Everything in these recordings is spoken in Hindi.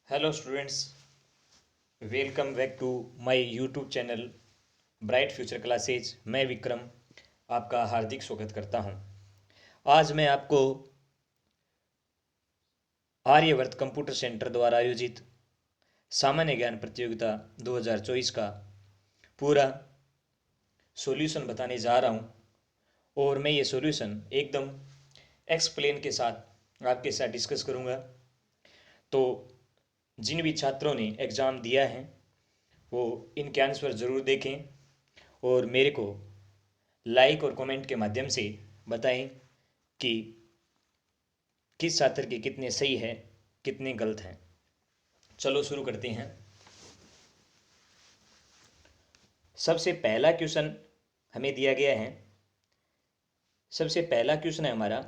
Hello students, welcome back to my YouTube channel bright future classes. मैं विक्रम आपका हार्दिक स्वागत करता हूं। आज मैं आपको आर्यवर्त कंप्यूटर सेंटर द्वारा आयोजित सामान्य ज्ञान प्रतियोगिता 2024 का पूरा सॉल्यूशन बताने जा रहा हूं और मैं ये सॉल्यूशन एकदम एक्सप्लेन के साथ आपके साथ डिस्कस करूंगा। तो जिन भी छात्रों ने एग्ज़ाम दिया है वो इनके आंसर ज़रूर देखें और मेरे को लाइक और कमेंट के माध्यम से बताएं कि किस छात्र के कितने सही है, कितने गलत हैं। चलो शुरू करते हैं। सबसे पहला क्वेश्चन हमें दिया गया है। सबसे पहला क्वेश्चन है हमारा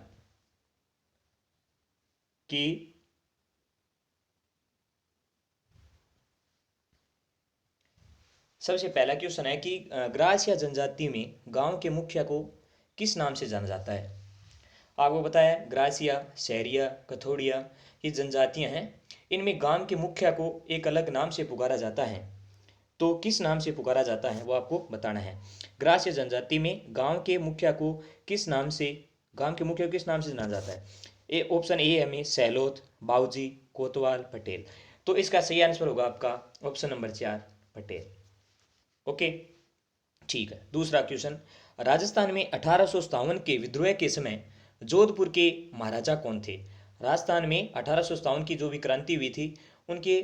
कि सबसे पहला क्वेश्चन है कि ग्रास या जनजाति में गांव के मुखिया को किस नाम से जाना जाता है। आपको बताया ग्रासिया, शहरिया, कथोड़िया ये जनजातियां हैं। इनमें गांव के मुखिया को एक अलग नाम से पुकारा जाता है। तो किस नाम से पुकारा जाता है वो आपको बताना है। ग्रास्य जनजाति में गांव के मुखिया को किस नाम से जाना जाता है। ए ऑप्शन ए है हमें सहलोत, बाऊजी, कोतवाल, पटेल। तो इसका सही आंसर होगा आपका ऑप्शन नंबर 4 पटेल। ओके, ठीक है। दूसरा क्वेश्चन, राजस्थान में 1857 के विद्रोह के समय जोधपुर के महाराजा कौन थे। राजस्थान में 1857 की जो भी क्रांति हुई थी उनके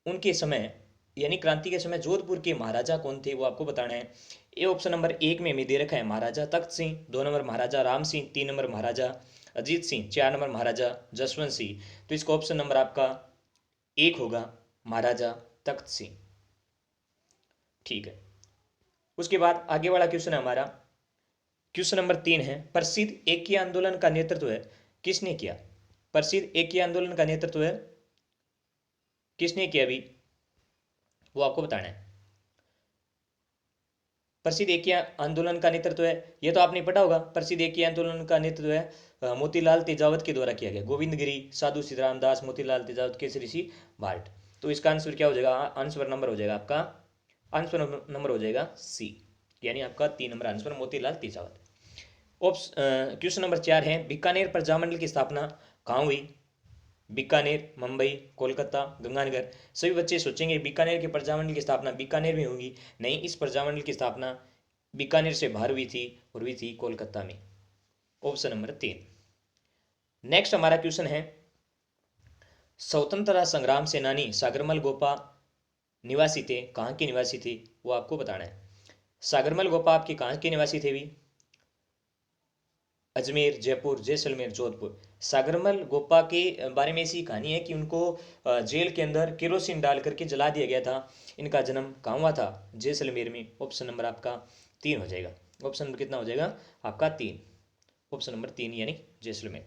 उनके समय यानी क्रांति के समय जोधपुर के महाराजा कौन थे वो आपको बताना है। ए ऑप्शन नंबर 1 में हमें दे रखा है महाराजा तख्त सिंह, 2 नंबर महाराजा राम सिंह, 3 नंबर महाराजा अजीत सिंह, 4 नंबर महाराजा जसवंत सिंह। तो इसका ऑप्शन नंबर आपका 1 होगा महाराजा तख्त सिंह। ठीक है। उसके बाद आगे वाला क्वेश्चन है हमारा, क्वेश्चन नंबर 3 है, प्रसिद्ध एकी आंदोलन का नेतृत्व है किसने किया। प्रसिद्ध एकी आंदोलन का नेतृत्व है किसने किया अभी वो आपको बताना है। प्रसिद्ध एकी आंदोलन का नेतृत्व है, ये तो आपने पढ़ा होगा। प्रसिद्ध एकी आंदोलन का नेतृत्व है मोतीलाल तेजावत के द्वारा किया गया। गोविंद गिरी, साधु सीताराम दास, मोतीलाल तेजावत, केसरी सी भाट। तो इसका आंसर क्या हो जाएगा, आंसर नंबर हो जाएगा आपका, आंसर नंबर हो जाएगा सी, यानी आपका 3 number answer Motilal Tejawat. Question number 4 है, बीकानेर प्रजामंडल की स्थापना कहाँ हुई। बीकानेर, मुंबई, कोलकाता, गंगानगर। सभी बच्चे सोचेंगे बीकानेर के प्रजामंडल की स्थापना बीकानेर में होगी। नहीं, इस प्रजामंडल की स्थापना बीकानेर से बाहर हुई थी और हुई थी कोलकाता में। Option number 3। नेक्स्ट हमारा क्वेश्चन है, स्वतंत्रता संग्राम सेनानी सागरमल गोपा निवासी थे, कहाँ के निवासी थे वो आपको बताना है। सागरमल गोपा आपके कहाँ के निवासी थे भी, अजमेर, जयपुर, जैसलमेर, जोधपुर। सागरमल गोपा के बारे में ऐसी कहानी है कि उनको जेल के अंदर केरोसिन डाल करके जला दिया गया था। इनका जन्म कहाँ हुआ था, जैसलमेर में। ऑप्शन नंबर आपका 3 हो जाएगा। ऑप्शन नंबर कितना हो जाएगा आपका 3, ऑप्शन नंबर 3 यानी जैसलमेर।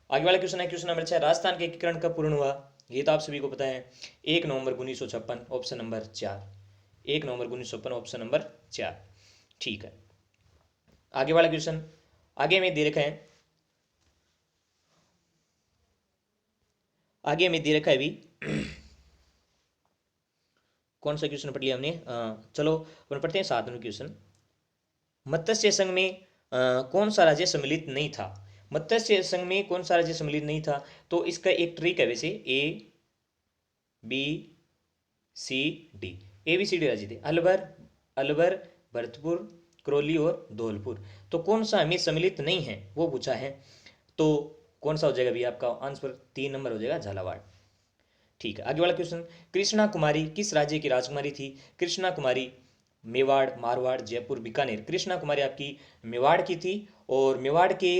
आगे वाला क्वेश्चन है, क्वेश्चन नंबर 6, राजस्थान के एकीकरण कब पूर्ण हुआ। ये तो आप सभी को पता है, 1 नवंबर 1956, ऑप्शन नंबर 4, 1 नवंबर 1956, ऑप्शन नंबर 4। ठीक है। आगे वाला क्वेश्चन, आगे में दे रखा है, आगे में दे रखा है अभी कौन सा क्वेश्चन पढ़ लिया हमने, चलो अपन पढ़ते हैं 7वां क्वेश्चन। मत्स्य संघ में कौन सा राज्य सम्मिलित नहीं था। मत्स्य संघ में कौन सा राज्य सम्मिलित नहीं था। तो इसका एक ट्रिक है वैसे, A B C D, A B C D राज्य थे, अलवर, अलवर, भरतपुर, करौली और धौलपुर। तो कौन सा हमें सम्मिलित नहीं है वो पूछा है। तो कौन सा हो जाएगा भी आपका आंसर 3 नंबर हो जाएगा झालावाड़। ठीक है। आगे वाला क्वेश्चन, कृष्णा कुमारी किस राज्य की राजकुमारी थी। कृष्णा कुमारी मेवाड़, मारवाड़, जयपुर, बीकानेर। कृष्णा कुमारी आपकी मेवाड़ की थी और मेवाड़ के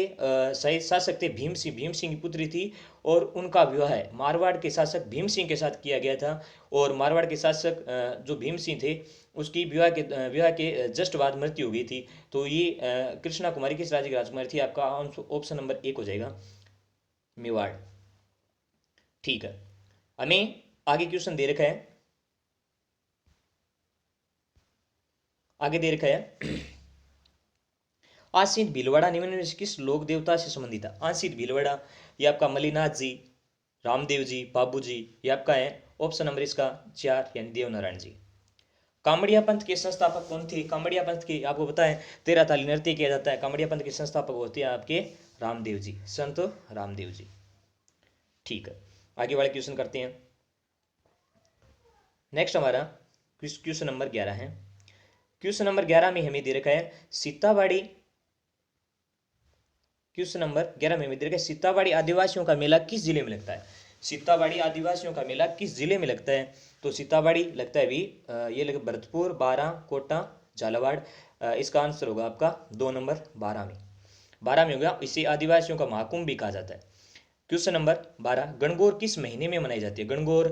शासक थे भीम सिंह, भीम सिंह की पुत्री थी और उनका विवाह मारवाड़ के शासक भीम सिंह के साथ किया गया था। और मारवाड़ के शासक जो भीम सिंह थे उसकी विवाह के जस्ट बाद मृत्यु हो गई थी। तो ये कृष्णा कुमारी किस राज्य की राजकुमारी थी, आपका ऑप्शन नंबर 1 हो जाएगा मेवाड़। ठीक है। हमें आगे क्वेश्चन दे रखा है, आगे दे रखा है, आसित भीलवाड़ा निम्न में से किस लोक देवता से संबंधित है। आसित भीलवाड़ा ये आपका मलिनाथ जी, रामदेव जी, बाबू जी, ये आपका है ऑप्शन नंबर इसका 4 यानी देवनारायण जी। कामड़िया पंथ के संस्थापक कौन थे? कामड़िया पंथ के आपको पता है 13 ताली नृत्य किया जाता है। कामड़िया पंथ के संस्थापक होते हैं आपके रामदेव जी, संत रामदेव जी। ठीक है, आगे वाले क्वेश्चन करते हैं। नेक्स्ट हमारा क्वेश्चन नंबर 11 है। क्वेश्चन नंबर 11 में हमें दे रखा है सीताबाड़ी। क्वेश्चन नंबर 11 में हमें दे रखा है सीताबाड़ी आदिवासियों का मेला किस जिले में लगता है? सीताबाड़ी आदिवासियों का मेला किस जिले में लगता है? तो सीताबाड़ी लगता है भी ये लगे भरतपुर, बारां, कोटा, झालावाड़। इसका आंसर होगा आपका 2 नंबर 12 में। 12 में होगा। इसे आदिवासियों का महाकुंभ भी कहा जाता है। क्वेश्चन नंबर 12, गणगौर किस महीने में मनाई जाती है? गणगौर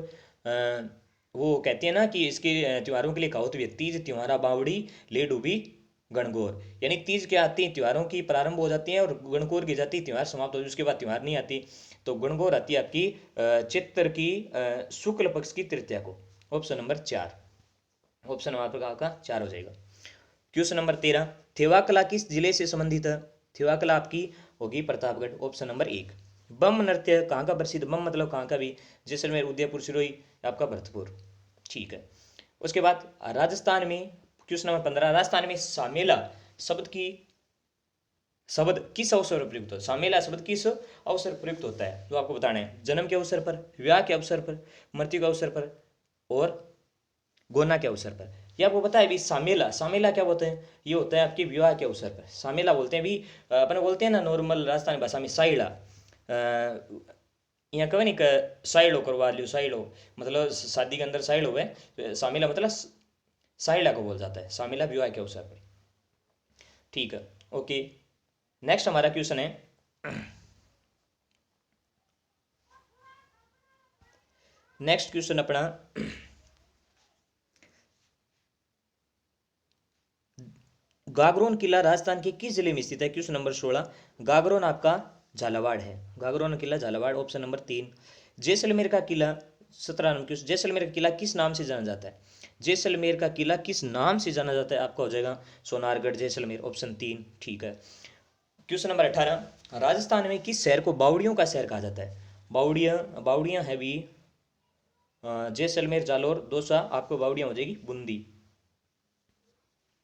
वो कहते हैं ना कि इसके त्योहारों के लिए कहावत भी है, तीज त्योहारा बावड़ी ले डूबी गणगौर। यानी तीज के आती है त्योहारों की प्रारंभ हो जाती है और गणगौर की जाती त्योहार समाप्त हो जाती है, उसके बाद त्योहार नहीं आती। तो गणगौर आती है आपकी चित्र की शुक्ल पक्ष की तृतीया को। ऑप्शन नंबर 4, ऑप्शन नंबर आपका 4 हो जाएगा। क्वेश्चन नंबर 13, थेवा कला किस जिले से संबंधित है? थेवा कला आपकी होगी प्रतापगढ़। Option number 1। बम नृत्य कहाँ का प्रसिद्ध? बम मतलब कहाँ का भी? जैसलमेर, उदयपुर, सिरोही, आपका भरतपुर। ठीक है। उसके बाद राजस्थान में क्वेश्चन नंबर 15, राजस्थान में सामेला शब्द किस अवसर पर प्रयुक्त होता है? सामेला शब्द किस अवसर पर प्रयुक्त होता है? जो आपको बताना है। जन्म के अवसर पर, विवाह के अवसर पर, मृत्यु के अवसर पर और गोना के अवसर पर। ये आपको पता है भी सामेला, सामेला क्या बोलते हैं? ये होता है आपके विवाह के अवसर पर सामेला बोलते हैं भी। अपन बोलते हैं ना नॉर्मल राजस्थानी भाषा में साइड़ा। यहाँ कहे नहीं साइडो करवा लियो, साइडो मतलब शादी के अंदर साइड हो गए। सामेला मतलब साइड़ा को बोल जाता है, सामेला विवाह के अवसर पर। ठीक है, ओके। नेक्स्ट हमारा क्वेश्चन है नेक्स्ट क्वेश्चन अपना गागरोन किला राजस्थान के किस जिले में स्थित है? क्वेश्चन नंबर 16, गागरोन आपका झालावाड़ है। गागरोन किला झालावाड़। Option number 3। जैसलमेर का किला 17 नंबर क्वेश्चन, जैसलमेर का किला किस नाम से जाना जाता है? जैसलमेर का किला किस नाम से जाना जाता है? आपका हो जाएगा सोनारगढ़, जैसलमेर। ऑप्शन 3 ठीक है। क्वेश्चन नंबर 18, राजस्थान में किस शहर को बावड़ियों का शहर कहा जाता है? बावड़ियाँ है भी जैसलमेर, जालौर, दौसा, आपको बावड़ियाँ हो जाएगी बूंदी।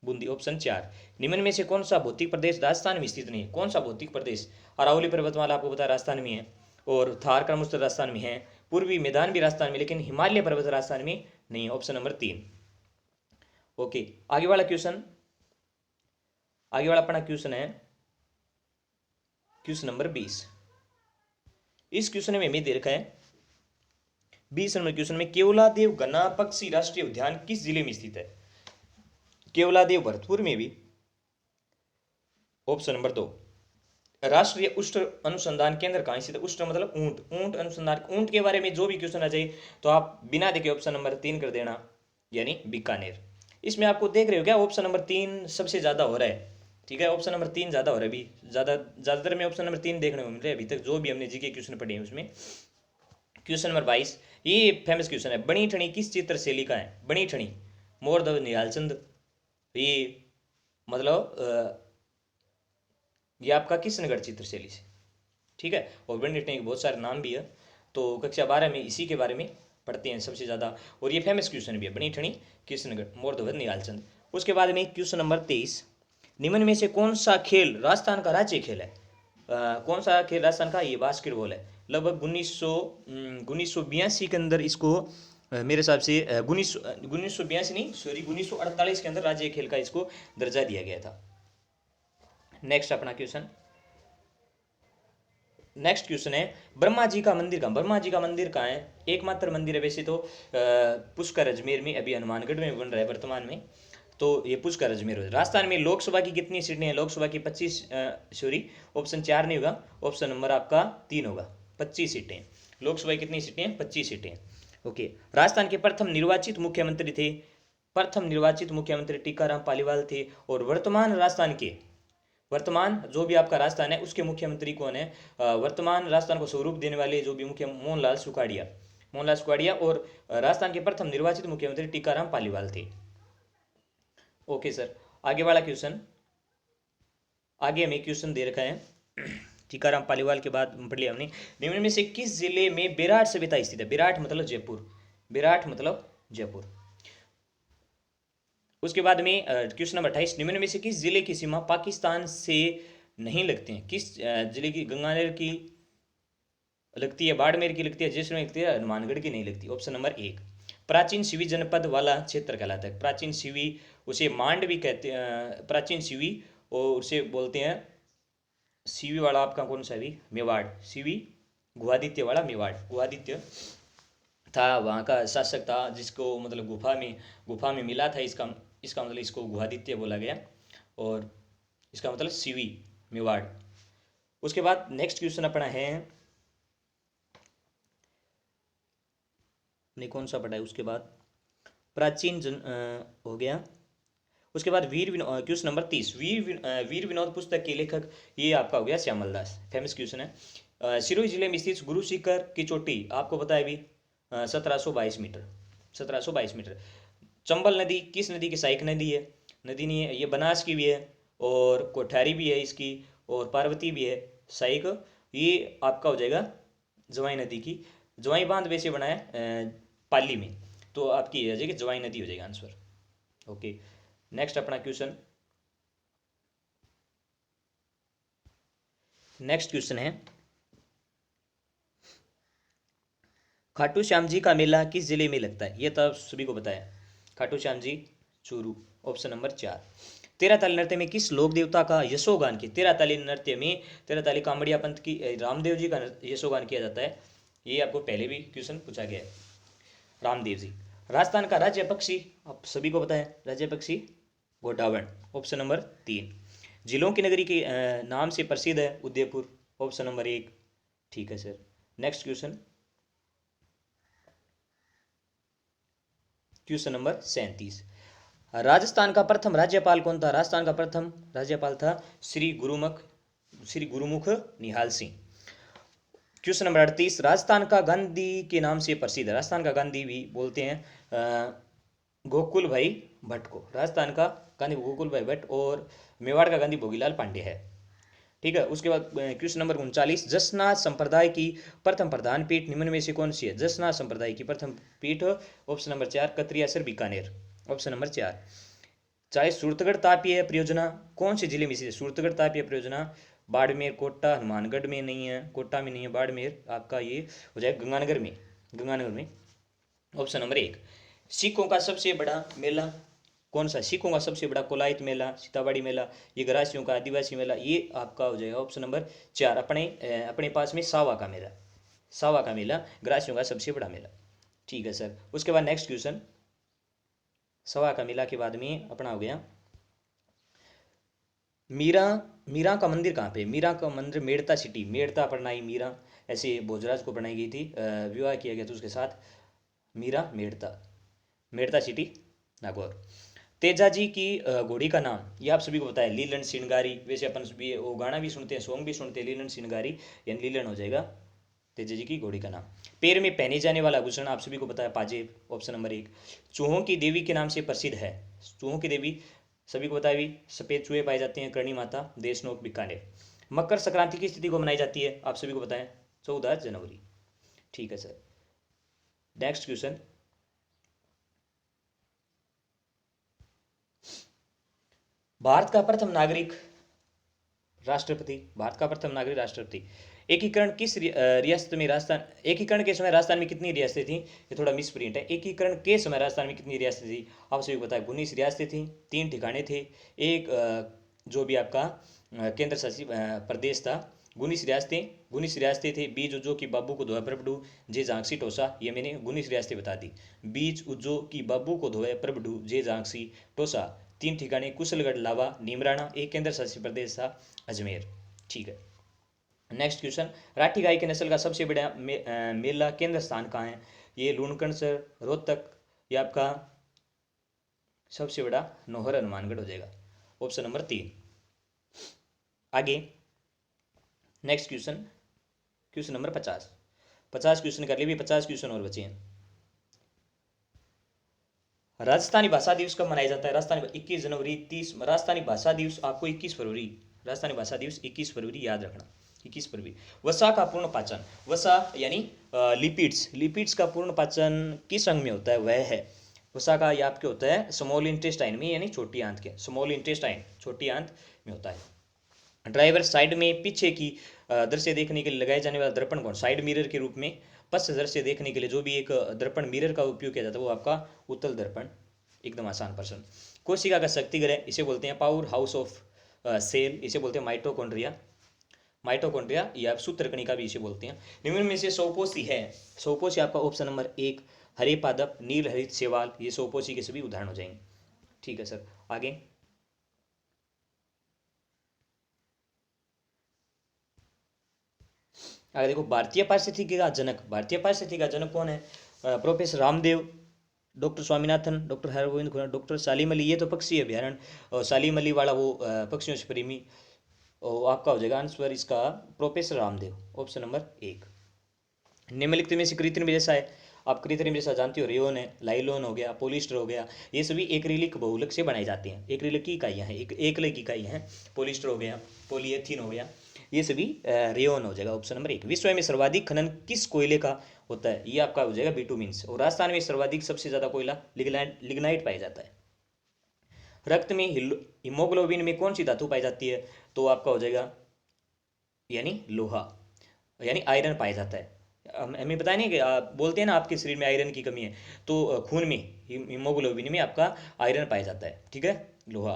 बूंदी। ऑप्शन 4। निम्न में से कौन सा भौतिक प्रदेश राजस्थान में स्थित नहीं है? कौन सा भौतिक प्रदेश? अरावली पर्वतमाला आपको पता है राजस्थान में है, और थार क्रमस्थल राजस्थान में है, पूर्वी मैदान भी राजस्थान में, लेकिन हिमालय पर्वत राजस्थान में नहीं है। Option number 3। ओके, आगे वाला क्वेश्चन, आगे वाला अपना क्वेश्चन है क्वेश्चन नंबर 20। इस क्वेश्चन में हमें दे रखा है 20 नंबर क्वेश्चन में केवलादेव गन्ना पक्षी राष्ट्रीय उद्यान किस जिले में स्थित है? केवलादेव भरतपुर में भी। ऑप्शन नंबर 2, राष्ट्रीय उष्ट अनुसंधान केंद्र कहाँ स्थित है? उष्ट मतलब ऊंट, ऊंट अनुसंधान, ऊंट के बारे में जो भी क्वेश्चन आ जाए तो आप बिना देखे ऑप्शन नंबर 3 कर देना, यानी बीकानेर। इसमें आपको देख रहे हो क्या ऑप्शन नंबर 3 सबसे ज्यादा हो रहा है? ठीक है, ऑप्शन नंबर 3 ज्यादा हो रहा है अभी, ज्यादातर में ऑप्शन नंबर 3 देखने को मिल रहा है अभी तक जो भी हमने जीके क्वेश्चन पढ़े हैं उसमें। क्वेश्चन नंबर 22, ये फेमस क्वेश्चन है। बणी ठणी किस चित्र शैली का है? बणी ठणी मोरधव निहालचंद, ये मतलब ये आपका किशनगढ़ चित्र शैली से। ठीक है, और बणी ठणी के बहुत सारे नाम भी है, तो कक्षा 12 में इसी के बारे में पढ़ते हैं सबसे ज़्यादा, और ये फेमस क्वेश्चन भी है, बणी ठणी किशनगढ़ मोरधव निहालचंद। उसके बाद में क्वेश्चन नंबर 23, निम्न में से कौन सा खेल राजस्थान का राज्य खेल है? कौन सा खेल राजस्थान का? ये बास्केटबॉल है। लगभग 1982 के अंदर इसको मेरे हिसाब से 1982 नहीं सॉरी 1948 के अंदर राज्य खेल का इसको दर्जा दिया गया था। नेक्स्ट अपना क्वेश्चन, नेक्स्ट क्वेश्चन है ब्रह्मा जी का मंदिर कहाँ? ब्रह्मा जी का मंदिर कहाँ है? एकमात्र मंदिर है वैसे तो पुष्कर अजमेर में, अभी हनुमानगढ़ में बन रहा है वर्तमान में, तो ये पुष्कर अजमेर हो। राजस्थान में लोकसभा की कितनी सीटें हैं? लोकसभा की 25 सॉरी ऑप्शन 4 नहीं होगा, ऑप्शन नंबर आपका 3 होगा, 25 सीटें। लोकसभा की कितनी सीटें हैं? 25 सीटें। ओके, राजस्थान के प्रथम निर्वाचित मुख्यमंत्री थे, प्रथम निर्वाचित मुख्यमंत्री टीकाराम पालीवाल थे, और वर्तमान राजस्थान के, वर्तमान जो भी आपका राजस्थान है उसके मुख्यमंत्री कौन है? वर्तमान राजस्थान को स्वरूप देने वाले जो भी मुख्य मोहनलाल सुखाड़िया, मोहनलाल सुखाड़िया, और राजस्थान के प्रथम निर्वाचित मुख्यमंत्री टीकाराम पालीवाल थे। ओके सर, आगे वाला क्वेश्चन, आगे हमें क्वेश्चन दे रखा है, टीकाराम पालीवाल के बाद पढ़ लिया हमने। निम्न में से किस जिले में बेराट सभ्यता स्थित है? बेराट मतलब जयपुर, बेराट मतलब जयपुर। उसके बाद में क्वेश्चन नंबर 28, निम्न में से किस जिले की सीमा पाकिस्तान से नहीं लगती है? किस जिले की? गंगानगर की लगती है, बाड़मेर की लगती है, जैसलमेर लगती है, हनुमानगढ़ की नहीं लगती। Option number 1। प्राचीन शिवी जनपद वाला क्षेत्र कहलाता है। प्राचीन शिवी, उसे मांड भी कहते हैं, प्राचीन शिवी, और उसे बोलते हैं सीवी वाला आपका कौन सा भी? मेवाड़। सीवी गुहादित्य वाला मेवाड़। गुहादित्य था वहाँ का शासक था, जिसको मतलब गुफा में मिला था। इसका मतलब इसको गुहादित्य बोला गया, और इसका मतलब सीवी मेवाड़। उसके बाद नेक्स्ट क्वेश्चन अपना है, ने कौन सा पढ़ा है उसके बाद? प्राचीन हो गया। उसके बाद क्वेश्चन नंबर 30, वीर विनोद पुस्तक के लेखक, ये आपका हो गया श्यामल दास। फेमस क्वेश्चन है। सिरोही जिले में स्थित गुरु शिखर की चोटी आपको पता है भी? 1722 मीटर, 1722 मीटर। चंबल नदी किस नदी की सहायक नदी है? नदी नहीं है, ये बनास की भी है, और कोठारी भी है इसकी, और पार्वती भी है सहायक। ये आपका हो जाएगा जवाई नदी की। जवाई बांध वैसे बना है पाली में, तो आपकी ये हो जाएगी जवाई नदी हो जाएगा आंसर। ओके, नेक्स्ट अपना क्वेश्चन, नेक्स्ट क्वेश्चन है, खाटू श्याम जी का मेला किस जिले में लगता है? ये तो आप सभी को पता है, खाटू श्याम जी चूरू। Option number 4। तेरह ताली नृत्य में किस लोक देवता का यशोगान किया? तेरह ताली नृत्य में तेरह ताली कांवड़िया पंथ की रामदेव जी का यशोगान किया जाता है। ये आपको पहले भी क्वेश्चन पूछा गया है, रामदेव जी। राजस्थान का राज्य पक्षी आप सभी को पता है, राज्य पक्षी घोटावण। Option number 3। जिलों की नगरी के नाम से प्रसिद्ध है उदयपुर। Option number 1। ठीक है sir. Next question, question number 37, Rajasthan का प्रथम राज्यपाल कौन था? राजस्थान का प्रथम राज्यपाल था श्री गुरुमुख निहाल सिंह। क्वेश्चन नंबर 38, राजस्थान का गांधी के नाम से प्रसिद्ध है, राजस्थान का गांधी भी बोलते हैं गोकुल भाई भट्ट को। राजस्थान का गांधी गोकुल भाई भट्ट, और मेवाड़ का गांधी भोगीलाल पांडे है। ठीक है। उसके बाद क्वेश्चन नंबर 39, जसनाथ संप्रदाय की प्रथम प्रधान पीठ निम्न में से कौन सी है? जसनाथ संप्रदाय की प्रथम पीठ, option number 4, Katariyasar Bikaner. Option number 4। चाहे सूरतगढ़ तापीय परियोजना कौन से जिले में स्थित है? सूरतगढ़ तापीय परियोजना बाड़मेर, कोटा, हनुमानगढ़ में नहीं है, कोटा में नहीं है, बाड़मेर आपका ये हो जाए गंगानगर में, गंगानगर में। Option number 1। सिखों का सबसे बड़ा मेला कौन सा? सिखों का सबसे बड़ा कोलायत मेला, सीताबाड़ी मेला, ये ग्रासियों का आदिवासी मेला, ये आपका हो जाएगा ऑप्शन नंबर 4। अपने पास में सावा का मेला, सावा का मेला ग्रासियों का सबसे बड़ा मेला। ठीक है सर। उसके बाद नेक्स्ट क्वेश्चन, सवा का मेला के बाद में अपना हो गया मीरा का मंदिर कहाँ पे? मीरा का मंदिर मेड़ता सिटी, मेड़ता पढ़नाई मीरा, ऐसे भोजराज को बनाई गई थी, विवाह किया गया था उसके साथ। मीरा मेड़ता सिटी नागौर। तेजा जी की घोड़ी का नाम, ये आप सभी को पता है, लीलन सिंगारी। वैसे अपन भी वो गाना भी सुनते हैं, सॉन्ग भी सुनते हैं, लीलन सिंगारी, यानी लीलन हो जाएगा तेजा जी की घोड़ी का नाम। पैर में पहने जाने वाला आभूषण आप सभी को पता है, पाजेब। Option number 1। चूहों की देवी के नाम से प्रसिद्ध है, चूहों की देवी सभी को पता है भी, सफ़ेद चूहे पाए जाते हैं, करणी माता, देशनोक बीकानेर। मकर संक्रांति की तिथि को मनाई जाती है, आप सभी को पता है, 14 जनवरी। ठीक है सर। नेक्स्ट क्वेश्चन, भारत का प्रथम नागरिक राष्ट्रपति, भारत का प्रथम नागरिक राष्ट्रपति। एकीकरण किस रियासत में, राजस्थान, एकीकरण के समय राजस्थान में कितनी रियासतें थी? ये थोड़ा मिस प्रिंट है। एकीकरण के समय राजस्थान में कितनी रियासतें थी? आप सभी को पता है 19 रियासतें थी, 3 ठिकाने थे, एक जो भी आपका केंद्र शासित प्रदेश था। 19 रियासतें थे। बीज उज्जो की बाबू को धोए प्रभु जे झांसी टोसा, ये मैंने 19 रियासतें बता दी। बीज उज्जो की बाबू को धोए प्रभु जे झांसी टोसा, 3 ठिकाने कुशलगढ़, लावा, नीमराणा, एक केंद्र शासित प्रदेश था अजमेर। ठीक है। नेक्स्ट क्वेश्चन, राठी गाय की नस्ल का सबसे बड़ा मेला केंद्र स्थान कहाँ है? ये लूणकंड सर, रोहतक, ये आपका सबसे बड़ा नौहर हनुमानगढ़ हो जाएगा। Option number 3। आगे next question, question number 50 question कर लिए भी, 50 क्वेश्चन और बचे हैं। राजस्थानी भाषा दिवस कब मनाया जाता है? राजस्थानी 21 जनवरी 30, राजस्थानी भाषा दिवस आपको 21 फरवरी, राजस्थानी भाषा दिवस 21 फरवरी याद रखना। कि किस पर भी। वसा का पूर्ण पाचन, वसा यानी लिपिड्स, लिपिड्स का पूर्ण पाचन किस अंग में होता है, वह है वसा का, यह आपके होता है स्मॉल इंटेस्टाइन में, यानी छोटी आंत के, स्मॉल इंटेस्टाइन छोटी आंत में होता है। ड्राइवर साइड में पीछे की दृश्य देखने के लिए लगाए जाने वाला दर्पण कौन, साइड मिरर के रूप में पश्च दृश्य देखने के लिए जो भी एक दर्पण मिरर का उपयोग किया जाता है वो आपका उत्तल दर्पण। एकदम आसान प्रश्न। कोशिका का शक्ति ग्रह, इसे बोलते हैं पावर हाउस ऑफ सेल, इसे बोलते हैं माइटोकॉन्ड्रिया, माइटोकॉन्ड्रिया या सूत्रकणिका भी इसे बोलते हैं। निम्न में से सौपोषी है, सौपोषी आपका ऑप्शन नंबर 1 हरे पादप, नील हरित शैवाल, ये सौपोषी के सभी उदाहरण हो जाएंगे। ठीक है सर, आगे आगे देखो, भारतीय पारिस्थितिकी का जनक, भारतीय पारिस्थितिकी का जनक कौन है, professor Ramdev, doctor Swaminathan, doctor Hargovind Khurana, doctor Salim Ali, ये तो पक्षी अभ्यारण, और सालिम अली वाला वो पक्षियों से प्रेमी, और आपका हो जाएगा आंसर इसका प्रोफेसर रामदेव, ऑप्शन नंबर 1। निम्नलिखित में से कृत्रिम रेशा है, आप कृत्रिम रेशा जानते हो, रेयोन है, लाइलोन हो गया, पोलिस्टर हो गया, ये सभी एक्रिलिक बहुलक से बनाई जाती हैं, एक्रिलिक की इकाइयाँ हैं, एकल की इकाइयाँ हैं, पोलिस्टर हो गया, पॉलीएथीन हो गया, ये सभी रेयोन हो जाएगा, ऑप्शन नंबर 1। विश्व में सर्वाधिक खनन किस कोयले का होता है, ये आपका हो जाएगा बिटुमिन्स, और राजस्थान में सर्वाधिक सबसे ज़्यादा कोयला लिग्नाइट पाया जाता है। रक्त में हीमोग्लोबिन में कौन सी धातु पाई जाती है, तो आपका हो जाएगा यानी लोहा, यानी आयरन पाया जाता है। हमें बताया नहीं कि बोलते हैं ना आपके शरीर में आयरन की कमी है, तो खून में हीमोग्लोबिन में आपका आयरन पाया जाता है, ठीक है, लोहा।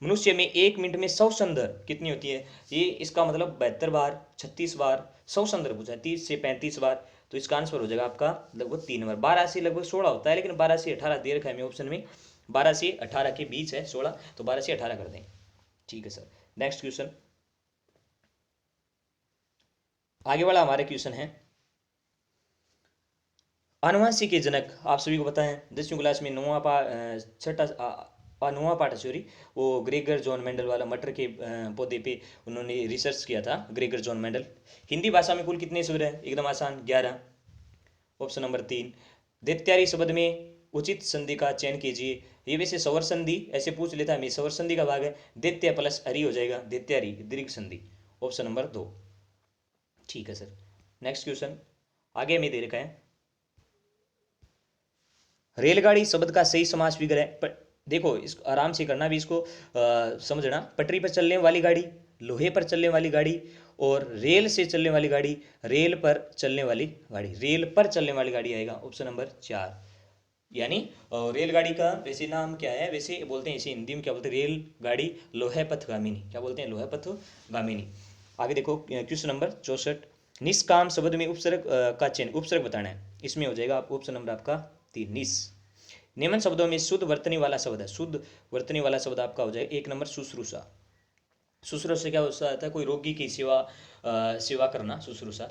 मनुष्य में 1 मिनट में श्वसंदर कितनी होती है, ये इसका मतलब 72 बार, 36 बार श्वसंदर पूछा है, 30 से 35 बार, तो इसका आंसर हो जाएगा आपका लगभग 3 बार। 12 से लगभग 16 होता है, लेकिन 12 से 18 दे रखा है हमें ऑप्शन में, 12 से 18 के बीच है 16, तो 12 से 18 कर दें। ठीक है सर, नेक्स्ट क्वेश्चन, आगे वाला हमारे क्वेश्चन है, अनुवांशिक के जनक आप सभी को पता है, 10वीं क्लास में नौवां पाठ सॉरी, वो ग्रेगर जॉन मेंडल वाला मटर के पौधे पे उन्होंने रिसर्च किया था, ग्रेगर जॉन मेंडल। हिंदी भाषा में कुल कितने स्वर है, एकदम आसान 11, ऑप्शन नंबर 3। दैत्यारी शब्द में उचित संधि का चयन कीजिए, ये वैसे स्वर संधि ऐसे पूछ लेता है, मैं स्वर संधि का भाग है, दैत्य प्लस हरि हो जाएगा, दैत्यारी दीर्घ संधि, ऑप्शन नंबर 2। ठीक है सर, नेक्स्ट क्वेश्चन आगे में दे रखा है, रेलगाड़ी शब्द का सही समास विग्रह है, देखो इस आराम से करना भी इसको समझना, पटरी पर चलने वाली गाड़ी, लोहे पर चलने वाली गाड़ी, और रेल से चलने वाली गाड़ी, रेल पर चलने वाली गाड़ी, रेल पर चलने वाली गाड़ी आएगा, ऑप्शन नंबर 4। यानी रेलगाड़ी का वैसे नाम क्या है, वैसे बोलते हैं इसे हिंदी में क्या बोलते हैं, रेलगाड़ी लोहे पथ गामिनी, क्या बोलते हैं, लोहे पथ गामिनी। आगे देखो क्वेश्चन नंबर 64, निष्काम शब्द में उपसर्ग का चयन, उपसर्ग बताना है, इसमें हो जाएगा ऑप्शन नंबर आपका 3 निस। निम्न शब्दों में शुद्ध वर्तनी वाला शब्द है, शुद्ध वर्तनी वाला शब्द आपका हो जाएगा 1 नंबर शुश्रूषा। शुश्रूषा क्या होता है, कोई रोगी की सेवा करना, शुश्रूषा।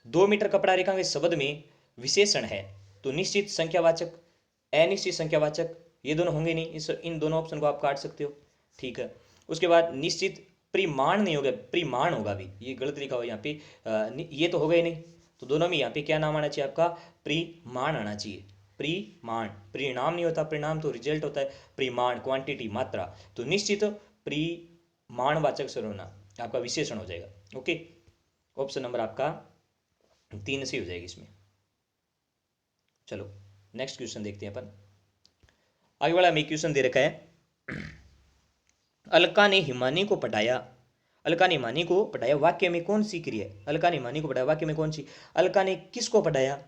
2 मीटर कपड़ा रेखांकित शब्द में विशेषण है, तो निश्चित संख्यावाचक, अनिश्चित संख्यावाचक, ये दोनों होंगे नहीं, इन दोनों ऑप्शन को आप काट सकते हो। ठीक है, उसके बाद निश्चित परिमाण नहीं होगा, परिमाण होगा भी, ये गलत लिखा हुआ यहाँ पे, ये तो होगा ही नहीं, तो दोनों में यहाँ पे क्या नाम आना चाहिए आपका, परिमाण आना चाहिए, परिमाण, परिणाम नहीं होता, परिणाम तो रिजल्ट होता है, परिमाण क्वांटिटी मात्रा, तो निश्चित परिमाणवाचक सर्वनाम आपका विशेषण हो जाएगा। ओके, ऑप्शन नंबर आपका 3 से हो जाएगी इसमें। चलो नेक्स्ट क्वेश्चन देखते हैं अपन, आगे वाला हमें क्वेश्चन दे रखा है, अलका ने हिमानी को पढ़ाया, अलका ने हिमानी को पढ़ाया वाक्य में कौन सी क्रिया है, अलका ने हिमानी को पढ़ाया वाक्य में कौन सी, अलका ने किसको पढ़ाया,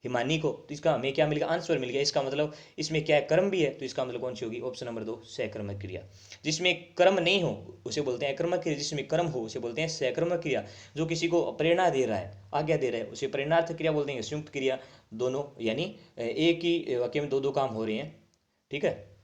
हिमानी को, तो इसका हमें क्या मिल गया, आंसर मिल गया, इसका मतलब इसमें क्या है, कर्म भी है, तो इसका मतलब कौन सी होगी, ऑप्शन नंबर 2 सहकर्मक क्रिया। जिसमें कर्म नहीं हो उसे बोलते हैं अकर्मक क्रिया, जिसमें कर्म हो उसे बोलते हैं सहकर्मक क्रिया, जो किसी को प्रेरणा दे रहा है, आज्ञा दे रहा है, उसे प्रेरणार्थ क्रिया बोलते हैं, संयुक्त क्रिया, दोनों यानी एक ही वाक्य में दो काम हो रहे हैं। ठीक है,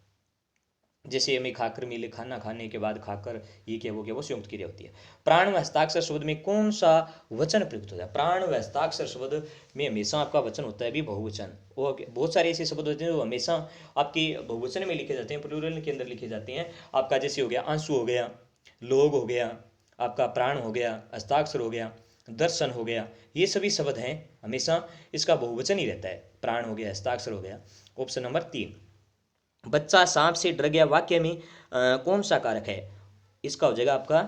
जैसे हमें खाकर मिले, खाना खाने के बाद खाकर, ये क्या वो संयुक्त क्रिया होती है। प्राण व हस्ताक्षर शब्द में कौन सा वचन प्रयुक्त होता है, प्राण व हस्ताक्षर शब्द में हमेशा आपका वचन होता है भी बहुवचन, और बहुत सारे ऐसे शब्द होते हैं जो हमेशा आपके बहुवचन में लिखे जाते हैं, प्लूरल के अंदर लिखे जाते हैं। आपका जैसे हो गया आंसू हो गया, लोग हो गया, आपका प्राण हो गया, हस्ताक्षर हो गया, दर्शन हो गया, ये सभी शब्द हैं हमेशा इसका बहुवचन ही रहता है, प्राण हो गया, हस्ताक्षर हो गया, ऑप्शन नंबर 3। बच्चा सांप से डर गया वाक्य में कौन सा कारक है, इसका हो जाएगा आपका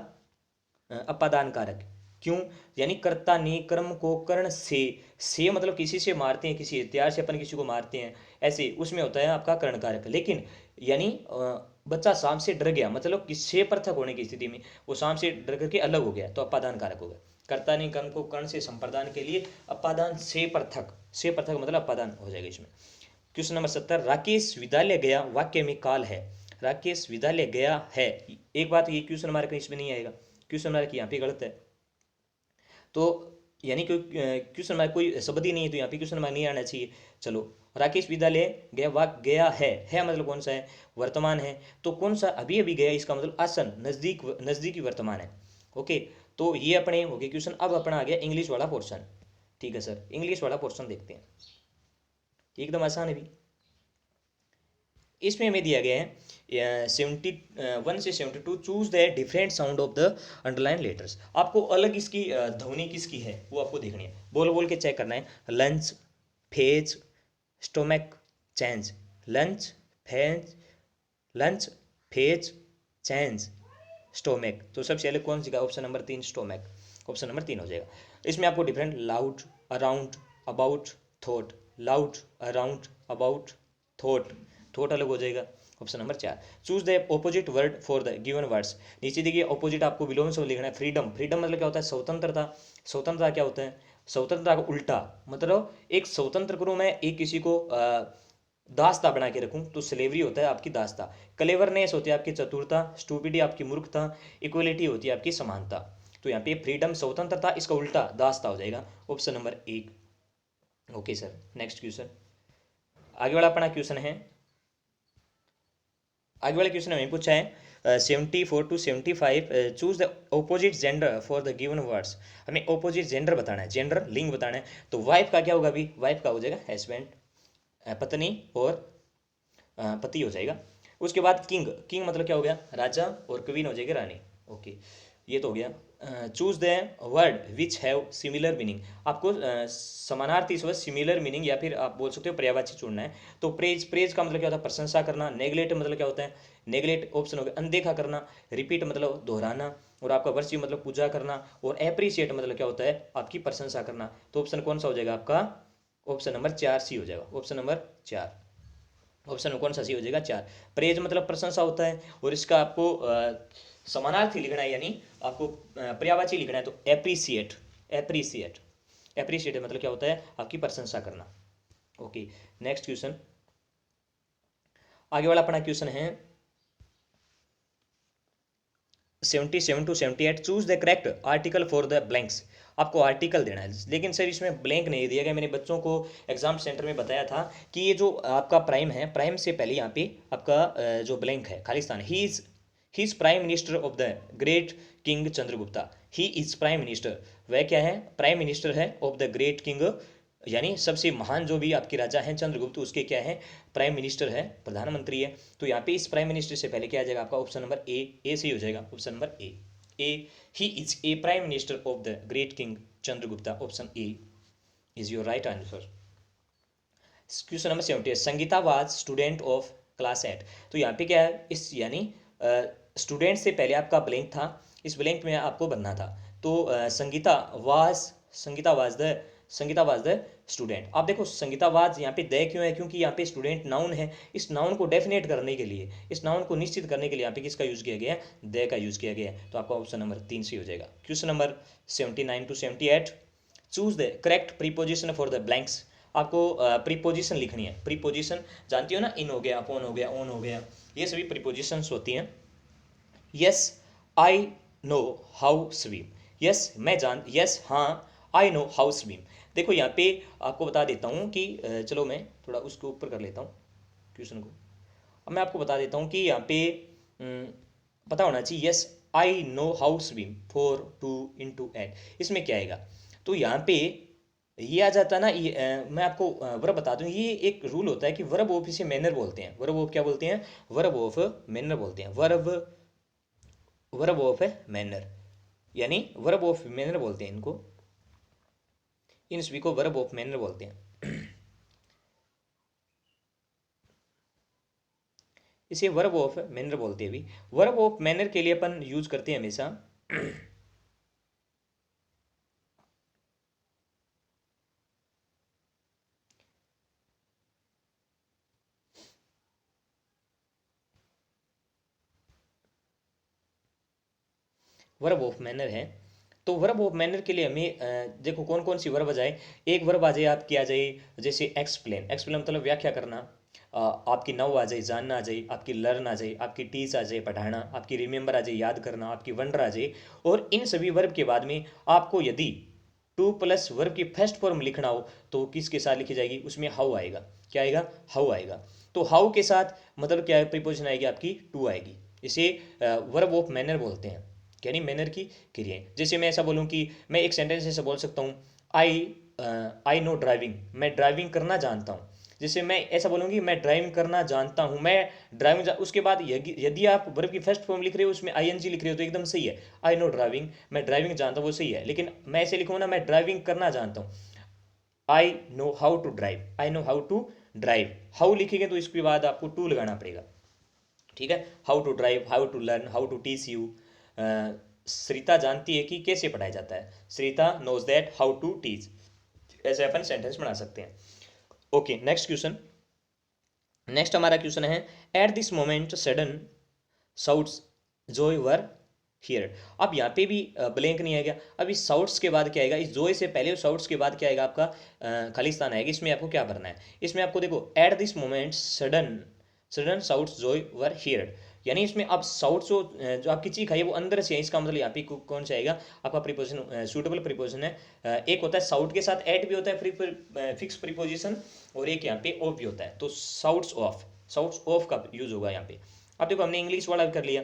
अपादान कारक। क्यों? यानी कर्ता ने कर्म को कर्ण से मतलब किसी से मारते हैं, किसी हथियार से अपन किसी को मारते हैं, ऐसे उसमें होता है आपका कर्ण कारक। लेकिन यानी बच्चा सांप से डर गया, मतलब किससे पृथक होने की स्थिति में वो सांप से डर करके अलग हो गया, तो अपादान कारक हो गया। कर्ता ने कर्म को कर्ण से संप्रदान के लिए अपादान से पृथक मतलब अपादान हो जाएगा इसमें। क्वेश्चन नंबर 70, राकेश विद्यालय गया वाक्य में काल है। राकेश विद्यालय गया है, एक बात ये क्वेश्चन मार्क इसमें नहीं आएगा, क्वेश्चन मार्क यहाँ पे गलत है। तो यानी कि क्वेश्चन मार्क कोई शब्द ही नहीं है, तो यहाँ पे क्वेश्चन मार्क नहीं आना चाहिए। चलो, राकेश विद्यालय गया, वाक गया है मतलब कौन सा है? वर्तमान है। तो कौन सा? अभी अभी गया, इसका मतलब आसन, नजदीक, नजदीकी वर्तमान है। ओके, तो ये अपने हो गए क्वेश्चन। अब अपना आ गया इंग्लिश वाला पोर्शन। ठीक है सर, इंग्लिश वाला पोर्शन देखते हैं, एकदम आसान है भी। इसमें हमें दिया गया है 71 से 72, choose the different sound of the underline letters. आपको अलग इसकी ध्वनि किसकी है वो आपको देखनी है, बोल बोल के चेक करना है। Lunch, phase, stomach, change. Lunch, phase, lunch, phase, change, stomach. तो सबसे पहले कौन सी का? Option number 3 stomach, option number 3 हो जाएगा। इसमें आपको different loud, around, about, thought. Loud, around, about, thought, thought अलग हो जाएगा। Option number 4, choose the opposite word for the given words. नीचे देखिए ऑपोजिट आपको विलोम से लिखना है। फ्रीडम, फ्रीडम मतलब क्या होता है? स्वतंत्रता। स्वतंत्रता क्या होता है? स्वतंत्रता का उल्टा मतलब एक स्वतंत्र करूँ मैं, एक किसी को दास्ता बना के रखूं, तो स्लेवरी होता है आपकी दास्ता। क्लेवरनेस होती है आपकी चतुरता, स्टूपिडी आपकी मूर्खता, इक्वलिटी होती है आपकी समानता। तो यहाँ पे फ्रीडम स्वतंत्रता, इसका उल्टा दास्ता हो जाएगा, option number 1। Okay sir, next question. आगे वाला अपना क्वेश्चन है, आगे वाले क्वेश्चन में पूछा है 74 to 75, choose the opposite gender for the given words. हमें ऑपोजिट जेंडर बताना है, जेंडर लिंग बताना है। तो वाइफ का क्या होगा? अभी वाइफ का हो जाएगा हस्बैंड, पत्नी और पति हो जाएगा। उसके बाद किंग, किंग मतलब क्या हो गया? राजा, और क्वीन हो जाएगी रानी। ओके, ये तो हो गया। Choose the word which have similar meaning. आपको समानार्थी शब्द सिमिलर मीनिंग या फिर आप बोल सकते हो पर्यायवाची चुनना है। तो प्रेज, प्रेज का मतलब क्या होता है? प्रशंसा करना। नेगलेक्ट मतलब क्या होता है? नेगलेक्ट ऑप्शन हो गया अनदेखा करना। रिपीट मतलब दोहराना। और आपका वर्शिप मतलब पूजा करना। और एप्रिशिएट मतलब क्या होता है? आपकी प्रशंसा करना। तो ऑप्शन कौन सा हो जाएगा आपका? ऑप्शन नंबर 4 सी हो जाएगा, ऑप्शन नंबर 4। ऑप्शन में कौन सा सी हो जाएगा? 4। प्रेज मतलब प्रशंसा होता है, और इसका आपको समानार्थी लिखना है, यानी आपको पर्यायवाची लिखना है, तो एप्रिसिएट, एप्रिसिएट, एप्रिसिएट मतलब क्या होता है? आपकी प्रशंसा करना। Okay, next question. आगे वाला अपना क्वेश्चन है 77 to 78, choose the correct article for the blanks. आपको आर्टिकल देना है, लेकिन सर इसमें ब्लैंक नहीं दिया गया। मैंने बच्चों को एग्जाम सेंटर में बताया था कि ये जो आपका प्राइम है, प्राइम से पहले यहाँ पे आपका जो ब्लैंक है, Khalistan, he is prime minister of the great king Chandragupta. He is prime minister, वह क्या है? प्राइम मिनिस्टर है ऑफ द ग्रेट किंग, यानी सबसे महान जो भी आपके राजा हैं चंद्रगुप्त, उसके क्या है? प्राइम मिनिस्टर है, प्रधानमंत्री है। तो यहाँ पे इस प्राइम मिनिस्टर से पहले क्या आ जाएगा आपका? ऑप्शन नंबर ए से ही हो जाएगा, option number A. He is a prime minister of the great king Chandragupta, option A is your right answer. Question number 78, Sangeeta was student of class 8। तो यहाँ पे क्या है? इस यानी स्टूडेंट से पहले आपका ब्लैंक था, इस ब्लैंक में आपको बनना था। तो Sangeeta was the, Sangeeta was the student. आप देखो संगीता वाज यहाँ पे द क्यों है? क्योंकि यहाँ पे स्टूडेंट नाउन है। इस नाउन को डेफिनेट करने के लिए, इस नाउन को निश्चित करने के लिए यहाँ पे किसका यूज किया गया है? द का यूज किया गया है। तो आपका ऑप्शन नंबर 3 से हो जाएगा। Question number 79 to 78, choose the correct preposition for the blanks. आपको प्रीपोजिशन लिखनी है। प्रीपोजिशन जानती हो ना, इन हो गया, अपॉन हो गया, ऑन हो गया, ये सभी प्रीपोजिशंस होती हैं। Yes I know how swim, yes मैं जान, यस हाँ, आई नो हाउ स्विम। देखो यहाँ पे आपको बता देता हूँ कि चलो मैं थोड़ा उसके ऊपर कर लेता हूँ क्वेश्चन को। अब मैं आपको बता देता हूँ कि यहाँ पे पता होना चाहिए yes I know how swim 4 2 into 8, इसमें क्या आएगा? तो यहाँ पे ये आ जाता ना, ये मैं आपको वर्ब बता दूं, ये एक रूल होता है कि वर्ब ऑफ इसे मैनर बोलते हैं। वर्ब ऑफ क्या बोलते हैं? वर्ब ऑफ मैनर बोलते हैं। वर्ब, वर्ब ऑफ मैनर, यानी वर्ब ऑफ मैनर बोलते हैं इनको, इन सभी को वर्ब ऑफ मैनर बोलते हैं। इसे वर्ब ऑफ मैनर बोलते हैं। भी वर्ब ऑफ मैनर के लिए अपन यूज करते हैं हमेशा वर्ब ऑफ मैनर है। तो वर्ब ऑफ मैनर के लिए हमें देखो कौन कौन सी वर्ब आ जाए। एक वर्ब आ जाए आपकी, आ जाए जैसे एक्सप्लेन। एक्सप्लेन मतलब व्याख्या करना। आपकी नाउ आ जाए, जानना आ जाए, आपकी लर्न आ जाए, आपकी टीच आ जाए, पढ़ाना, आपकी रिमेंबर आ जाए, याद करना, आपकी वंडर आ जाए। और इन सभी वर्ब के बाद में आपको यदि टू प्लस वर्ब की फर्स्ट फॉर्म लिखना हो तो किसके साथ लिखी जाएगी, उसमें हाउ आएगा। क्या आएगा, हाउ आएगा। तो हाउ के साथ मतलब क्या है, प्रीपोजिशन आएगी आपकी टू आएगी। इसे वर्ब ऑफ मैनर बोलते हैं, यानी मैनर की क्रियाएं। जैसे मैं ऐसा बोलूं कि मैं एक सेंटेंस ऐसे बोल सकता हूँ, आई आई नो ड्राइविंग, मैं ड्राइविंग करना जानता हूँ। जैसे मैं ऐसा बोलूँगी मैं ड्राइविंग करना जानता हूँ, मैं ड्राइविंग उसके बाद यदि आप वर्ब की फर्स्ट फॉर्म लिख रहे हो उसमें आईएनजी लिख रहे हो तो एकदम सही है। आई नो ड्राइविंग, मैं ड्राइविंग जानता हूँ, वो सही है। लेकिन मैं ऐसे लिखूँ ना, मैं ड्राइविंग करना जानता हूँ, I know how to drive, I know how to drive. How लिखेंगे तो इसके बाद आपको टू लगाना पड़ेगा। ठीक है, how to drive, how to learn, how to teach you. Shrita जानती है कि कैसे पढ़ाया जाता है, Shrita knows that how to teach. ऐसे अपन सेंटेंस बना सकते हैं। Okay, next question. नेक्स्ट हमारा क्वेश्चन है, at this moment sudden shouts joy were here. अब यहाँ पे भी ब्लैंक नहीं आएगा। अब इस साउट्स के बाद क्या आएगा, इस जॉय से पहले साउट्स के बाद क्या आएगा, आपका खालिस्तान आएगा। इसमें आपको क्या भरना है, इसमें आपको देखो eight this moment sudden sudden shouts joy were here. यानी इसमें अब साउट जो आपकी चीख है वो अंदर से है। इसका मतलब यहाँ पे कौन सा आएगा, आपका प्रीपोजिशन सूटेबल प्रीपोजिशन है। एक होता है साउट के साथ एट भी होता है फिक्स प्रीपोजिशन, और एक यहाँ पे ऑफ भी होता है। तो साउट्स ऑफ का यूज होगा यहाँ पे। अब देखो हमने इंग्लिश वाला भी कर लिया।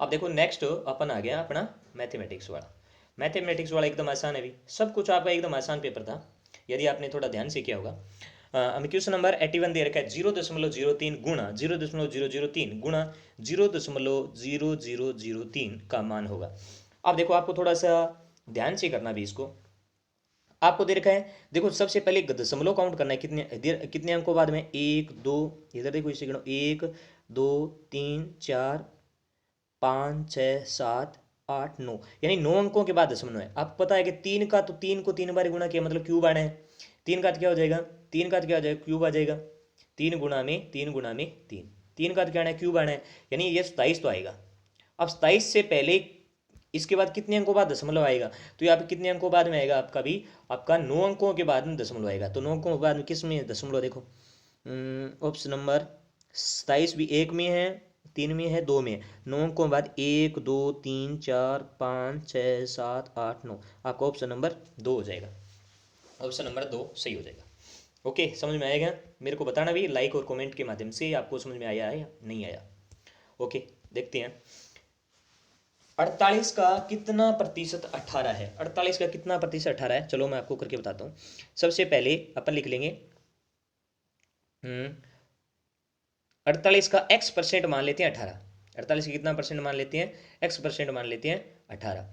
अब देखो नेक्स्ट अपन आ गया अपना मैथमेटिक्स वाला। मैथमेटिक्स वाला एकदम आसान है भी, सब कुछ आपका एकदम आसान पेपर था यदि आपने थोड़ा ध्यान से किया होगा। हमें क्वेश्चन नंबर 81 दे रखा है, 0.03 गुणा 0.003 गुणा 0.0003 का मान होगा। अब देखो आपको थोड़ा सा ध्यान से करना भी इसको। आपको दे रखा है, देखो सबसे पहले दशमलव काउंट करना है, कितने अंकों बाद में, एक दो, इधर देखो इसे गिनो, एक दो तीन चार पाँच छः सात आठ नौ, यानी 9 अंकों के बाद दशमलव है। आपको पता है कि तीन का, तो तीन को 3 बार गुणा किया मतलब क्यूब आना है। तीन का क्या हो जाएगा, तीन का क्या हो जाएगा, क्यूब आ जाएगा। तीन गुणा में तीन गुणा में तीन, तीन का क्या आना है, क्यूब आना है। यानी ये 27 तो आएगा। अब 27 से पहले इसके बाद कितने अंकों बाद दशमलव आएगा, तो यहाँ पे कितने अंकों बाद में आएगा आपका भी, आपका 9 अंकों के बाद में दशमलव आएगा। तो 9 अंकों के बाद में किस में दशमलव, देखो ऑप्शन नंबर 27 भी एक में है, तीन में है, दो में है। 9 अंकों बाद एक दो तीन चार पाँच छः सात आठ नौ, आपका ऑप्शन नंबर 2 हो जाएगा। ऑप्शन नंबर 2 सही हो जाएगा। ओके, समझ में आएगा। मेरे को बताना भी लाइक और कमेंट के माध्यम से आपको समझ में आया है या नहीं आया। ओके, देखते हैं 48 का कितना प्रतिशत 18 है। 48 का कितना प्रतिशत 18 है, चलो मैं आपको करके बताता हूँ। सबसे पहले अपन लिख लेंगे 48 का x परसेंट मान लेते हैं 18। 48 का कितना परसेंट मान लेते हैं, x परसेंट मान लेते हैं 18।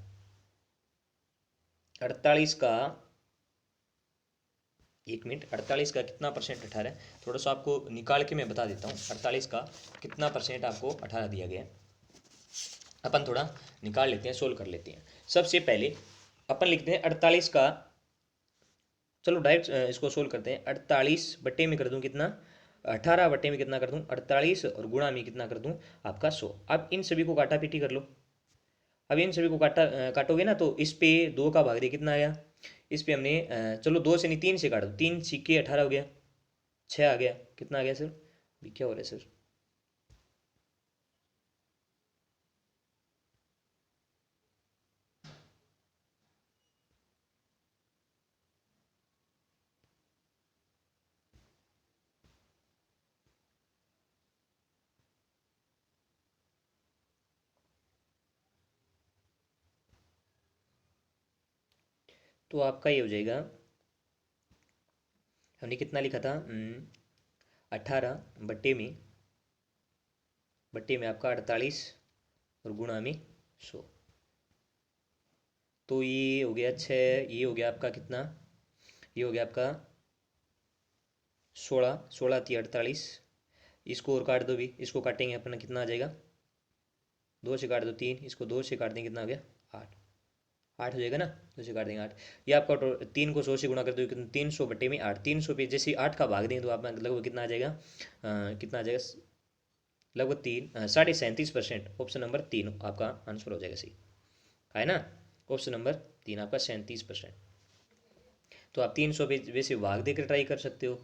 48 का, एक मिनट, 48 का कितना परसेंट 18 है, थोड़ा सा आपको निकाल के मैं बता देता हूँ। 48 का कितना परसेंट आपको 18 दिया गया है, अपन थोड़ा निकाल लेते हैं, सोल्व कर लेते हैं। सबसे पहले अपन लिखते हैं 48 का, चलो डायरेक्ट इसको सोल्व करते हैं। 48 बट्टे में कर दूं कितना, 18 बट्टे में कितना कर दूं 48, और गुणा में कितना कर दूं आपका 100। अब इन सभी को काटा पीटी कर लो। अब इन सभी को काटोगे ना, तो इस पे 2 का भाग दे कितना आया, इस पे हमने चलो 2 से नहीं 3 से काट दो, 3 सिक्के 18 हो गया, 6 आ गया, कितना आ गया सर, अभी क्या हो रहा है सर, तो आपका ये हो जाएगा, हमने कितना लिखा था 18 बट्टे में आपका 48 और गुणा में 100। तो ये हो गया 6, ये हो गया आपका कितना, ये हो गया आपका 16, 16 थी 48, इसको और काट दो भी, इसको काटेंगे अपना कितना आ जाएगा, 2 से काट दो 3, इसको 2 से काट देंगे कितना आ गया 8, 8 हो जाएगा ना, 2 से काट देंगे 8। ये आपका 3 को 100 से गुणा कर दो कितना, 300 बट्टे में 8, 300 पे जैसे 8 का भाग देंगे तो आप लगभग कितना आ जाएगा, कितना आ जाएगा लगभग 37.5%। ऑप्शन नंबर 3 आपका आंसर हो जाएगा सही, है ना। ऑप्शन नंबर 3 आपका 37%। तो आप 300 पे वैसे भाग देकर ट्राई कर सकते हो।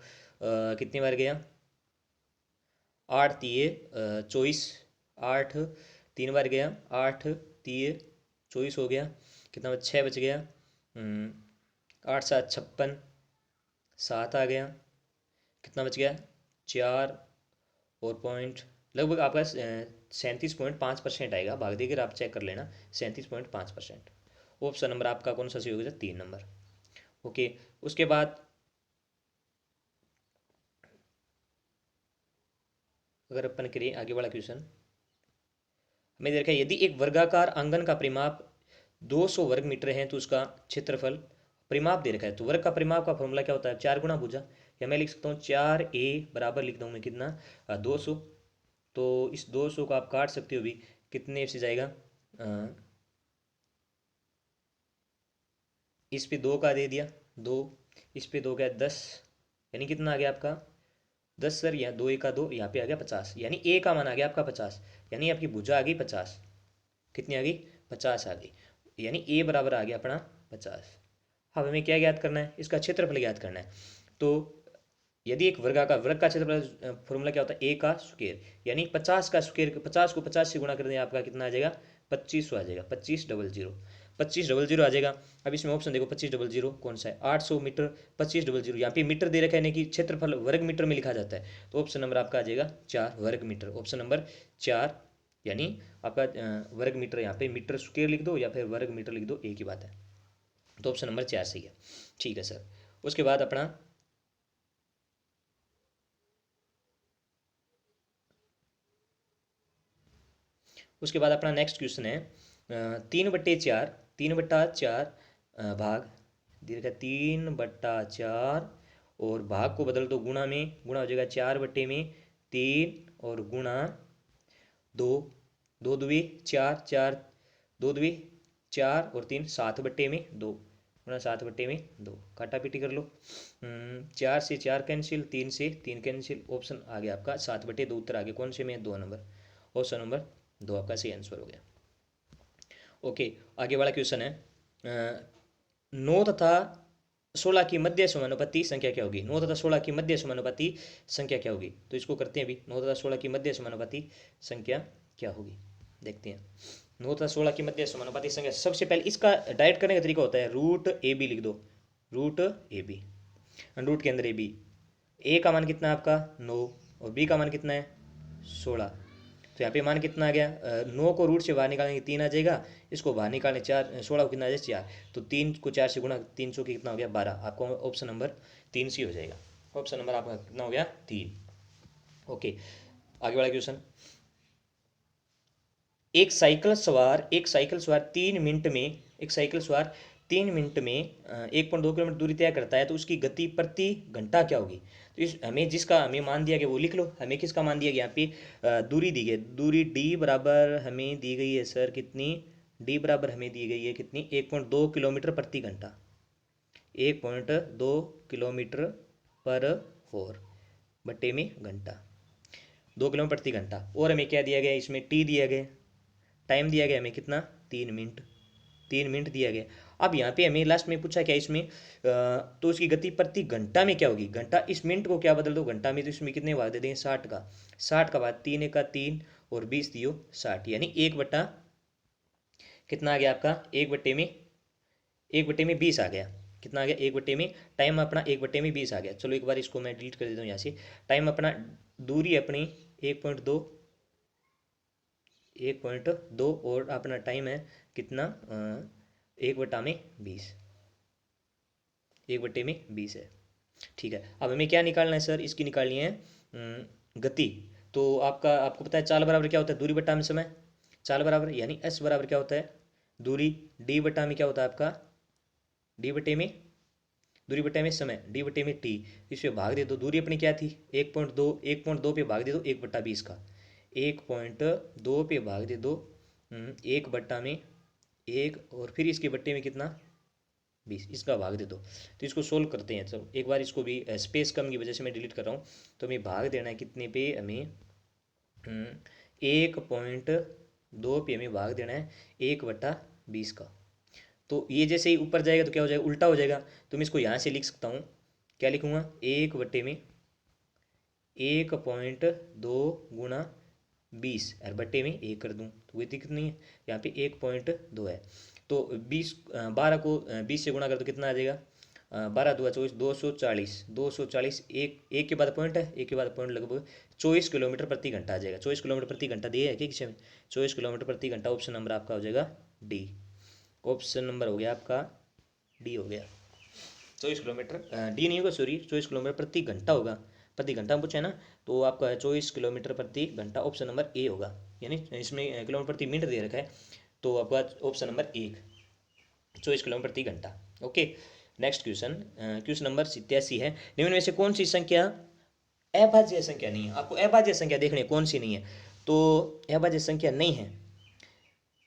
कितनी बार गया, 8 3 24, 8 3 बार गया, 8 3 24 हो गया। कितना 6 बच गया, 8 7 56, 7 आ गया। कितना बच गया, 4 और पॉइंट, लगभग आपका 37.5% आएगा। भाग देकर आप चेक कर लेना, 37.5%। ऑप्शन नंबर आपका कौन सा सही होगा, 3 नंबर। ओके, उसके बाद अगर अपन करें आगे वाला क्वेश्चन, हमें देखा यदि एक वर्गाकार आंगन का परिमाप 200 वर्ग मीटर है तो उसका क्षेत्रफल, परिमाप दे रखा है तो वर्ग का परिमाप का फॉर्मूला क्या होता है, 4 गुना भुजा। या मैं लिख सकता हूँ 4a बराबर लिख दूँ मैं कितना, 200। तो इस 200 को आप काट सकते हो भी, कितने से जाएगा, इस पे 2 का दे दिया 2, इस पे 2 क्या 10, यानी कितना आ गया आपका 10 सर, या 2 1 2, यहाँ पे आ गया 50, यानी ए का मान आ गया आपका 50, यानी आपकी भुजा आ गई 50। कितनी आ गई, 50 आ गई, यानी ए बराबर आ गया अपना 50। अब हमें क्या ज्ञात करना है, इसका क्षेत्रफल ज्ञात करना है। तो यदि एक वर्ग का क्षेत्रफल फॉर्मूला क्या होता है, ए का स्क्वायर, यानी 50 का स्क्वायर, 50 को 50 से गुणा कर दें आपका कितना आ जाएगा, 2500 आ जाएगा, 2500, 2500 आ जाएगा। अब इसमें ऑप्शन देखो 2500 कौन सा है, 800 मीटर, 2500, यहाँ पे मीटर दे रखा है, यानी कि क्षेत्रफल वर्ग मीटर में लिखा जाता है। तो ऑप्शन नंबर आपका आ जाएगा 4 वर्ग मीटर, ऑप्शन नंबर 4, यानी आपका वर्ग मीटर, यहाँ पे मीटर स्क्वायर लिख दो या फिर वर्ग मीटर लिख दो, एक ही बात है। तो ऑप्शन नंबर 4 सही है। ठीक है सर, उसके बाद अपना नेक्स्ट क्वेश्चन है, 3/4, 3/4 भाग दीर्घ 3/4, और भाग को बदल दो गुणा में, गुणा हो जाएगा 4/3 और गुणा 2, 2 दूनी 4, 4 2 दूनी 4 और 3, 7/2 गुणा 7/2, काटा पीटी कर लो। 4 से 4 कैंसिल, 3 से 3 कैंसिल, ऑप्शन आ गया आपका 7/2 उत्तर आ गया, कौन से में, 2 नंबर, ऑप्शन नंबर 2 आपका सही आंसर हो गया। ओके, आगे वाला क्वेश्चन है, 9 तथा 16 की मध्य समानुपाती संख्या क्या होगी, 9 तथा 16 की मध्य समानुपाती संख्या क्या होगी। तो इसको करते हैं अभी, 9 तथा 16 की मध्य समानुपाती संख्या क्या होगी, देखते हैं। 9 तथा 16 की मध्य समानुपाती संख्या, सबसे पहले इसका डायरेक्ट करने का तरीका होता है, रूट ए बी लिख दो, रूट ए बी, रूट के अंदर ए बी, ए का मान कितना है आपका 9 और बी का मान कितना है 16। तो यहाँ पे मान कितना आ गया, 9 को रूट से बाहर निकालेंगे 3 आ जाएगा, इसको बाहर निकालें 4, 16 को कितना आ जाएगा 4, तो 3 को 4 से गुणा, 300 की कितना हो गया 12, आपको ऑप्शन नंबर 3 सी हो जाएगा। ऑप्शन नंबर आपका कितना हो गया 3। ओके, आगे वाला क्वेश्चन, एक साइकिल सवार 3 मिनट में, एक साइकिल सवार 3 मिनट में 1.2 किलोमीटर दूरी तय करता है तो उसकी गति प्रति घंटा क्या होगी। तो इस हमें जिसका हमें मान दिया गया वो लिख लो, हमें किसका मान दिया गया, यहाँ पे दूरी दी गई, दूरी डी बराबर हमें दी गई है सर कितनी, डी बराबर हमें दी गई है कितनी, 1.2 किलोमीटर प्रति घंटा, 1.2 किलोमीटर पर होर बट्टे में घंटा, 2 किलोमीटर प्रति घंटा। और हमें क्या दिया गया, इसमें टी दिया गया, टाइम दिया गया हमें कितना 3 मिनट, 3 मिनट दिया गया। अब यहाँ पे हमें लास्ट में पूछा क्या इसमें, तो उसकी गति प्रति घंटा में क्या होगी, घंटा, इस मिनट को क्या बदल दो घंटा में, तो इसमें कितने भाग दे देंगे 60 का, 60 का बाद 3 का 3 और 20 दियो 60, यानी 1 बट्टा कितना आ गया आपका, 1/20 आ गया, कितना आ गया 1/20, टाइम अपना 1/20 आ गया। चलो एक बार इसको मैं डिलीट कर देता हूँ यहाँ से, टाइम अपना, दूरी अपनी 1.2, 1.2 और अपना टाइम है कितना, 1/20, 1/20 है। ठीक है, अब हमें क्या निकालना है सर, इसकी निकालनी है गति। तो आपको पता है चाल बराबर क्या होता है, दूरी बट्टा में समय, चाल बराबर यानी एस बराबर क्या होता है, दूरी, डी बट्टा में क्या होता है आपका, डी बट्टे में, दूरी बट्टे में समय, डी बट्टे में टी, इसमें भाग दे दो, दूरी अपनी क्या थी 1.2, 1.2 पे भाग दे दो 1/20 का, 1.2 पे भाग दे दो 1/1 और फिर इसके बट्टे में कितना 20, इसका भाग दे दो। तो इसको सोल्व करते हैं, चलो एक बार इसको भी, स्पेस कम की वजह से मैं डिलीट कर रहा हूँ, तो हमें भाग देना है कितने पे, हमें 1.2 पे हमें भाग देना है 1/20 का। तो ये जैसे ही ऊपर जाएगा तो क्या हो जाएगा, उल्टा हो जाएगा। तो मैं इसको यहाँ से लिख सकता हूँ, क्या लिखूँगा, 1/1.2 गुणा 20 और बट्टे में 1 कर दूँ तो कोई दिक्कत नहीं है। यहाँ पे 1.2 है तो 12 से गुणा कर दो कितना आ जाएगा, 12×2 = 24, 240 एक के बाद पॉइंट है, एक के बाद पॉइंट लगभग 24 किलोमीटर प्रति घंटा आ जाएगा। 24 किलोमीटर प्रति घंटा दिया है कि किसी में, 24 किलोमीटर प्रति घंटा। ऑप्शन नंबर आपका हो जाएगा डी। ऑप्शन नंबर हो गया आपका डी हो गया। 24 किलोमीटर, डी नहीं होगा सॉरी, 24 किलोमीटर प्रति घंटा होगा, प्रति घंटा में पूछा है ना, तो आपका 24 किलोमीटर प्रति घंटा ऑप्शन नंबर ए होगा। यानी इसमें किलोमीटर प्रति मिनट दे रखा है, तो आपका ऑप्शन नंबर 1 24 किलोमीटर प्रति घंटा। Okay, next question, question number 87 है, निम्न में से कौन सी संख्या अभाज्य संख्या नहीं है। आपको अभाज्य संख्या देखनी है कौन सी नहीं है, तो अभाज्य संख्या नहीं है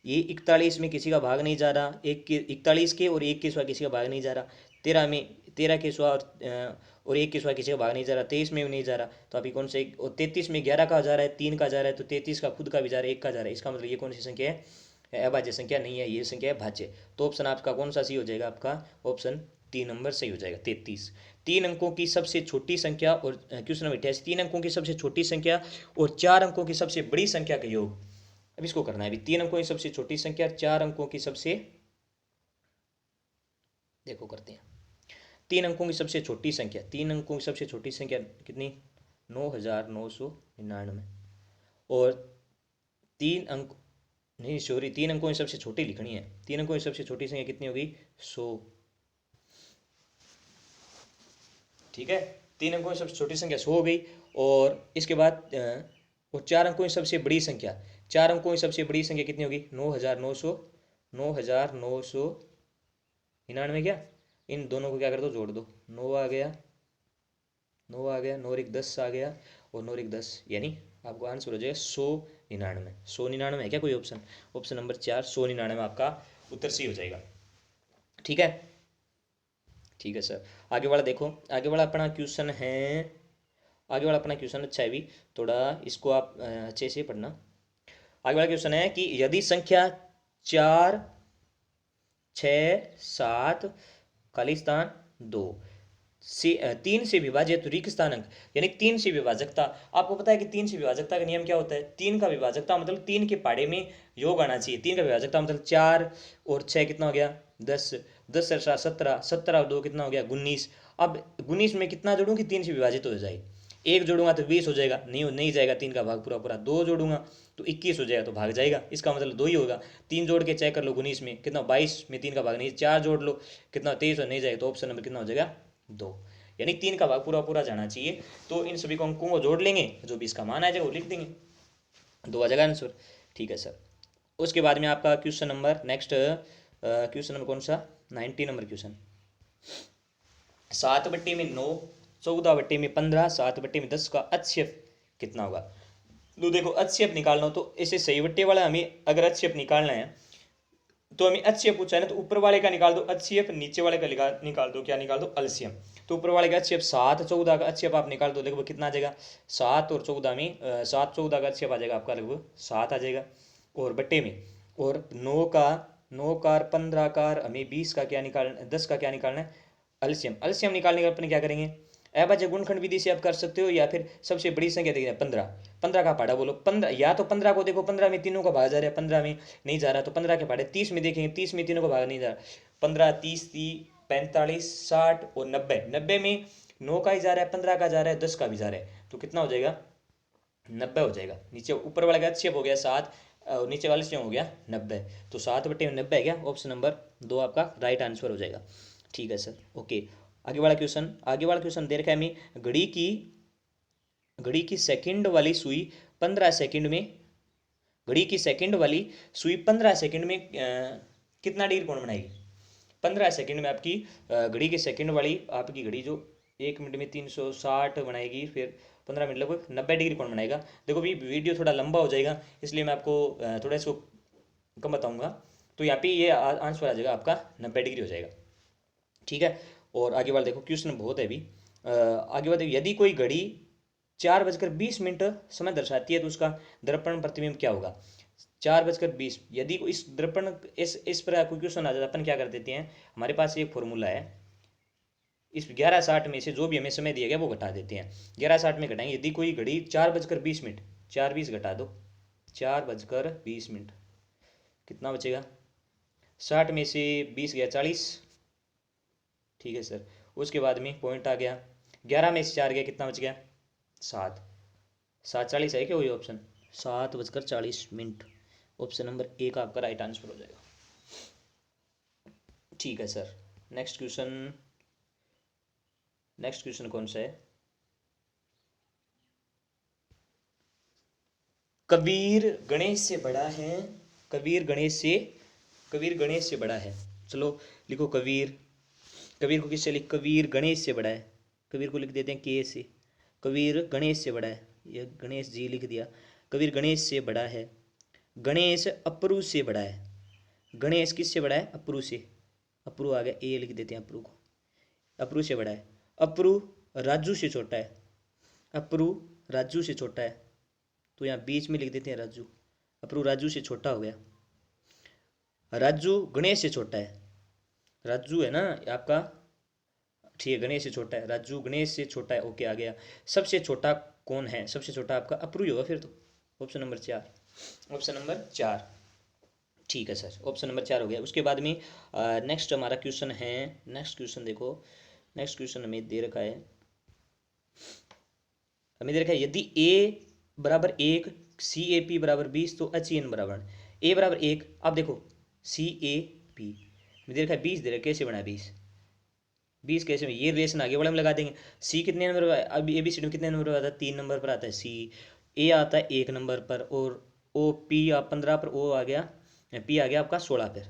ये 41 में किसी का भाग नहीं जा रहा, 41 के और 1 के सिवा किसी का भाग नहीं जा रहा, 13 के सिवा और 1 के सिवा किसी का भाग नहीं जा रहा, 23 में भी नहीं जा रहा, तो अभी कौन सा एक, और 33 में 11 का जा रहा है, 3 का जा रहा है, तो 33 का खुद का भी जा रहा है, 1 का जा रहा है, इसका मतलब ये कौन सी संख्या है, अभाज्य संख्या नहीं है, ये संख्या है भाज्य। तो ऑप्शन आपका कौन सा सही हो जाएगा, आपका ऑप्शन 3 नंबर सही हो जाएगा, 33। 3 अंकों की सबसे छोटी संख्या और क्वेश्चन नंबर 88, 3 अंकों की सबसे छोटी संख्या और 4 अंकों की सबसे बड़ी संख्या का योग। अब इसको करना है अभी, 3 अंकों की सबसे छोटी संख्या, 4 अंकों की सबसे, देखो करते हैं, 3 अंकों की सबसे छोटी संख्या, 3 अंकों की सबसे छोटी संख्या कितनी, 9999, और 3 अंक, नहीं सॉरी, 3 अंकों की सबसे छोटी लिखनी है, 3 अंकों की सबसे छोटी संख्या कितनी होगी, 100। ठीक है, 3 अंकों की सबसे छोटी संख्या 100 हो गई, और इसके बाद और 4 अंकों की सबसे बड़ी संख्या, 4 अंकों की सबसे बड़ी संख्या कितनी होगी, 9999, क्या, इन दोनों को क्या कर दो, जोड़ दो, 9 आ गया, 9 आ गया, 9 और 1 10 आ गया, और 9 और 1 10, यानी आपको आंसर हो जाएगा 199। 199 है क्या कोई ऑप्शन, ऑप्शन नंबर 4 199 आपका उत्तर सही हो जाएगा। ठीक है, ठीक है सर। आगे वाला देखो, आगे वाला अपना क्वेश्चन है, आगे वाला अपना क्वेश्चन अच्छा है भी, थोड़ा इसको आप अच्छे से पढ़ना। आगे वाला क्वेश्चन है कि यदि संख्या 4 6 7 खाली स्थान 2 से 3 से विभाजित रिक्त स्थान अंक, यानी 3 से विभाजकता। आपको पता है कि 3 से विभाजकता का नियम क्या होता है, 3 का विभाजकता मतलब 3 के पहाड़े में योग आना चाहिए। 3 का विभाजकता मतलब 4 और 6 कितना हो गया, 10, 10 और 7 17, 17 और 2 कितना हो गया, 19। अब 19 में कितना जोड़ूं कि 3 से विभाजित हो जाए, 1 जोड़ूंगा तो 20 हो जाएगा, नहीं जाएगा 3 का भाग पूरा पूरा, 2 जोड़ूंगा तो 21 हो जाएगा, तो भाग जाएगा, इसका मतलब 2 ही होगा। 3 जोड़ के चेक कर लो, 19 में कितना, 22 में 3 का भाग नहीं, 4 जोड़ लो कितना, 23 और नहीं जाएगा, तो ऑप्शन नंबर कितना हो जाएगा, 2। यानी 3 का भाग पूरा पूरा जाना चाहिए। तो इन सभी अंकों को जोड़ लेंगे, जो भी इसका मान आ जाएगा वो लिख देंगे, 2 आ जाएगा आंसर। ठीक है सर। उसके बाद में आपका question number next, question number कौन सा, 90 नंबर क्वेश्चन, 7/9, 14/15, 7/10 का HCF कितना होगा। तो देखो HCF निकालना हो तो इसे सही बट्टे वाला, हमें अगर HCF निकालना है तो हमें HCF पूछा है ना, तो ऊपर वाले का निकाल दो HCF, नीचे वाले का निकाल दो, क्या निकाल दो, LCM। तो ऊपर वाले का HCF 7 14 का HCF आप निकाल दो, देखो कितना आ जाएगा, 7 और 14 में 7 14 का HCF आ जाएगा आपका लगभग 7 आ जाएगा, और बट्टे में, और 9 का 15 का हमें 20 का क्या निकालना, 10 का क्या निकालना है, एलसीएम। एलसीएम निकालने का अपने क्या करेंगे, अभाज्य गुणनखंड विधि से आप कर सकते हो, या फिर सबसे बड़ी संख्या देखिए 15, 15 का पहाड़ा बोलो 15, या तो 15 को देखो 15 में तीनों का भाग जा रहा है, 15 में नहीं जा रहा तो 15 के पहाड़े 30 में देखेंगे, 30 में तीनों का भाग नहीं जा रहा, 15 30 45 60 और 90, 90 में 9 का ही जा रहा है, 15 का जा रहा है, 10 का भी जा रहा है, तो कितना हो जाएगा, 90 हो जाएगा। नीचे ऊपर वाला का HCF हो गया 7 और नीचे वाले से हो गया 90, तो 7/90 है क्या, ऑप्शन नंबर 2 आपका राइट आंसर हो जाएगा। ठीक है सर, ओके। आगे वाला क्वेश्चन दे रखा है हमें, घड़ी की सेकंड वाली सुई 15 सेकंड में, घड़ी की सेकंड वाली सुई 15 सेकंड में कितना डिग्री कोण बनाएगी। 15 सेकंड में आपकी घड़ी की सेकंड वाली आपकी घड़ी जो 1 मिनट में 360 बनाएगी, फिर 15 मिनट लगभग 90 डिग्री कोण बनाएगा। देखो भी वीडियो थोड़ा लंबा हो जाएगा, इसलिए मैं आपको थोड़ा इसको कम बताऊंगा। तो यहाँ पे ये आंसर आ जाएगा आपका 90 डिग्री हो जाएगा। ठीक है, और आगे वाला देखो, क्वेश्चन बहुत है अभी। आगे वाला देखो, यदि कोई घड़ी 4:20 समय दर्शाती है, तो उसका दर्पण प्रतिबिंब क्या होगा? 4:20। यदि इस दर्पण इस पर कोई क्वेश्चन आ जाता, अपन क्या कर देते हैं, हमारे पास एक फॉर्मूला है, इस 11:60 में से जो भी हमें समय दिया गया वो घटा देते हैं। 11:60 में घटाएंगे, यदि कोई घड़ी 4:20, 4:20 घटा दो, 4:20, कितना बचेगा? 60 में से 20 गया 40, ठीक है सर। उसके बाद में पॉइंट आ गया, 11 में से 4 गया, कितना बच गया? 7। 7:40 है क्या वही ऑप्शन? 7:40। ऑप्शन नंबर ए का आपका राइट आंसर हो जाएगा। ठीक है सर। नेक्स्ट क्वेश्चन कौन सा है? कबीर गणेश से बड़ा है। कबीर गणेश से बड़ा है। चलो लिखो कबीर को किससे लिख? कबीर गणेश से बड़ा है। कबीर को लिख देते हैं के से। कबीर गणेश से बड़ा है, ये गणेश जी लिख दिया। कबीर गणेश से बड़ा है। गणेश अप्रू से बड़ा है। गणेश किससे बड़ा है? अप्रू से। अप्रू आ गया, ए लिख देते हैं अप्रू को। अप्रू से बड़ा है। अप्रू राजू से छोटा है। अप्रू राजू से छोटा है, तो यहाँ बीच में लिख देते हैं राजू। अप्रू राजू से छोटा हो गया। राजू गणेश से छोटा है। राजू है ना आपका, ठीक है, गणेश से छोटा है। राजू गणेश से छोटा है, ओके आ गया। सबसे छोटा कौन है? सबसे छोटा आपका अप्रू ही होगा फिर तो। Option number 4। ऑप्शन नंबर 4, ठीक है सर। ऑप्शन नंबर 4 हो गया। उसके बाद में नेक्स्ट हमारा क्वेश्चन है। नेक्स्ट क्वेश्चन देखो, नेक्स्ट क्वेश्चन हमें दे रखा है, यदि ए बराबर 1, सी ए पी बराबर 20, तो एच ई एन बराबर ए बराबर 1। अब देखो सी ए पी में दे रखा है 20, दे रखा है, कैसे बना 20 कैसे में? ये रिलेशन आगे वाले में लगा देंगे। सी कितने नंबर पर? अब ए बी सी डी में कितने नंबर पर आता है? 3 नंबर पर आता है सी। ए आता है 1 नंबर पर, और ओ पी आप 15 पर, ओ आ गया, पी आ गया आपका 16 पर।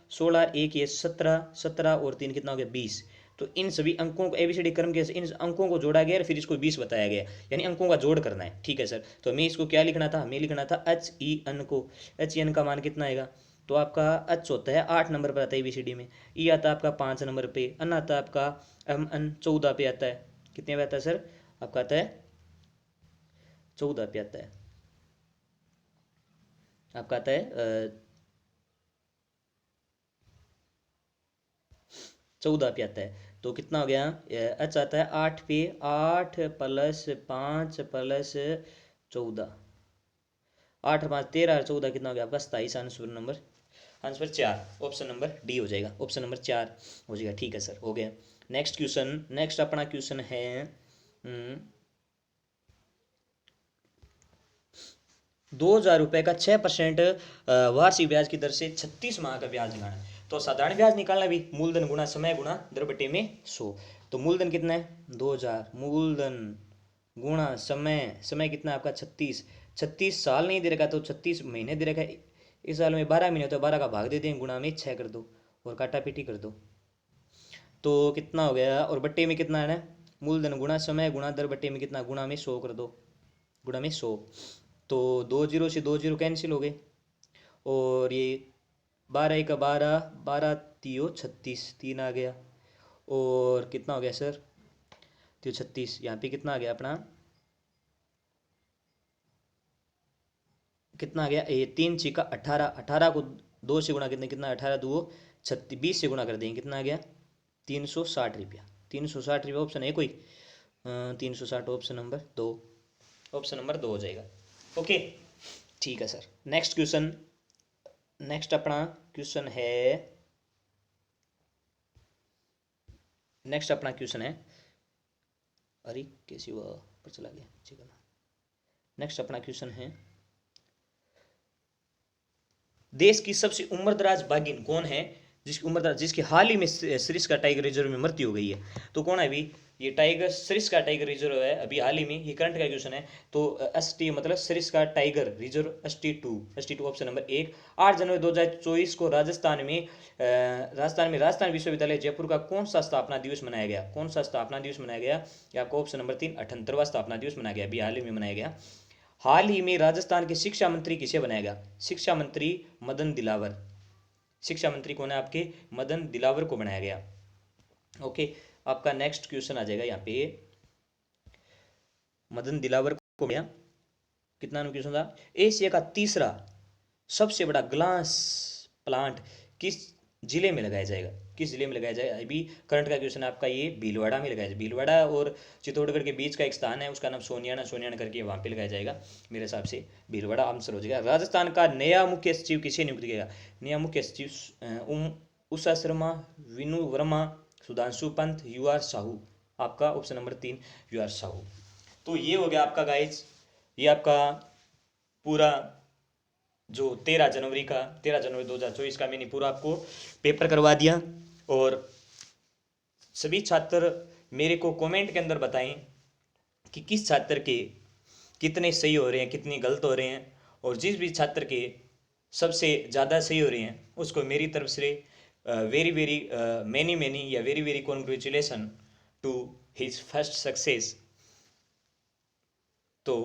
16 एक ये 17 और 3 कितना हो गया? 20। तो इन सभी अंकों को एबीसीडी क्रम के इन अंकों को जोड़ा गया और फिर इसको 20 बताया गया, यानी अंकों का जोड़ करना है। ठीक है सर। तो हमें इसको क्या लिखना था? हमें लिखना था एच ई एन को। एच ई एन का मान कितना आएगा? तो आपका एच होता है 8 नंबर पर आता है एबीसीडी में। ई आता है आपका 5 नंबर पे। अन आता है आपका एम एन 14 पे आता है। कितने पे आता है सर? आपका आता है 14 पे आता है। आपका आता है 14 पे आता है। तो कितना हो गया? एच आता है 8 पे। 8 प्लस 5 प्लस 14, 8 5 13 14 कितना हो गया आपका? 27। आंसर 4, ऑप्शन नंबर डी हो जाएगा। ऑप्शन नंबर 4 हो जाएगा। ठीक है सर, हो गया। नेक्स्ट क्वेश्चन, नेक्स्ट अपना क्वेश्चन है 2,000 रुपये का 6% वार्षिक ब्याज की दर से 36 माह का ब्याज निकालना है। तो साधारण ब्याज निकालना भी मूलधन गुणा समय गुणा दर बटे में 100। तो मूलधन कितना है? 2,000, मूलधन गुणा समय कितना है आपका? 36। 36 साल नहीं दे रखा, तो 36 महीने दे रखा है। इस साल में 12 महीने होते हैं, 12 का भाग दे दें, गुणा में 6 कर दो और काटा पीटी कर दो, तो कितना हो गया? और बट्टे में कितना है ना? मूलधन गुणा समय गुणा दर बट्टे में कितना? गुणा में 100 कर दो, गुणा में 100। तो 2 जीरो से 2 जीरो कैंसिल हो गए, और ये 12 का 12, 12 तियो 36, 3 आ गया। और कितना हो गया सर? तियो 36। यहाँ पे कितना आ गया अपना? कितना आ गया? ये 3 छिका 18, 18 को 2 से गुणा कितने? कितना? 18 दो 36, 20 से गुणा कर देंगे, कितना आ गया? 360 रुपया। 360 रुपया ऑप्शन है कोई? 360 ऑप्शन नंबर 2। ऑप्शन नंबर 2 हो जाएगा। ओके, ठीक है सर। नेक्स्ट क्वेश्चन, नेक्स्ट अपना क्वेश्चन है, नेक्स्ट अपना क्वेश्चन है, अरे कैसी हुआ पर चला गया, ठीक है ना। नेक्स्ट अपना क्वेश्चन है, देश की सबसे उम्रदराज बाघिन कौन है जिसकी उम्रदराज, जिसकी हाल ही में सरिस्का टाइगर रिजर्व में मृत्यु हो गई है? तो कौन है अभी? ये टाइगर सरिस्का टाइगर रिजर्व है अभी हाल ही में, ये करंट का क्वेश्चन है। तो एस टी मतलब Sariska tiger reserve S T two option number 1। 8 जनवरी 2024 को राजस्थान में राजस्थान विश्वविद्यालय जयपुर का कौन सा स्थापना दिवस मनाया गया? कौन सा स्थापना दिवस मनाया गया? या आपको ऑप्शन नंबर 3 78वां स्थापना दिवस मनाया गया, अभी हाल ही में मनाया गया। हाल ही में राजस्थान के शिक्षा मंत्री किसे बनाया गया? शिक्षा मंत्री मदन दिलावर। शिक्षा मंत्री कौन है आपके? मदन दिलावर को बनाया गया। ओके, आपका नेक्स्ट क्वेश्चन आ जाएगा यहाँ पे, मदन दिलावर को मिला कितना नंबर क्वेश्चन था, एशिया का तीसरा सबसे बड़ा ग्लास प्लांट किस जिले में लगाया जाएगा, किस जिले में लगाया जाएगा। अभी करंट का क्वेश्चन आपका ये भीलवाड़ा में लगाया जाएगा। भीलवाड़ा और चित्तौड़गढ़ के बीच का एक स्थान है, उसका नाम सोनियाना सोनियाना करके वहाँ पे लगाया जाएगा। मेरे हिसाब से भीलवाड़ा आंसर हो जाएगा। राजस्थान का नया मुख्य सचिव किसे नियुक्त किया, नया मुख्य सचिव उषा शर्मा, विनु वर्मा, सुधांशु पंत, UR साहू। आपका ऑप्शन नंबर 3 UR साहू। तो ये हो गया आपका गाइज, ये आपका पूरा जो 13 जनवरी 2024 का मैंने पूरा आपको पेपर करवा दिया। और सभी छात्र मेरे को कमेंट के अंदर बताएं कि किस छात्र के कितने सही हो रहे हैं, कितने गलत हो रहे हैं, और जिस भी छात्र के सबसे ज़्यादा सही हो रहे हैं उसको मेरी तरफ से वेरी वेरी मैनी या very very congratulation to his first success. तो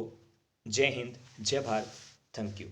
जय हिंद, जय भारत, थैंक यू।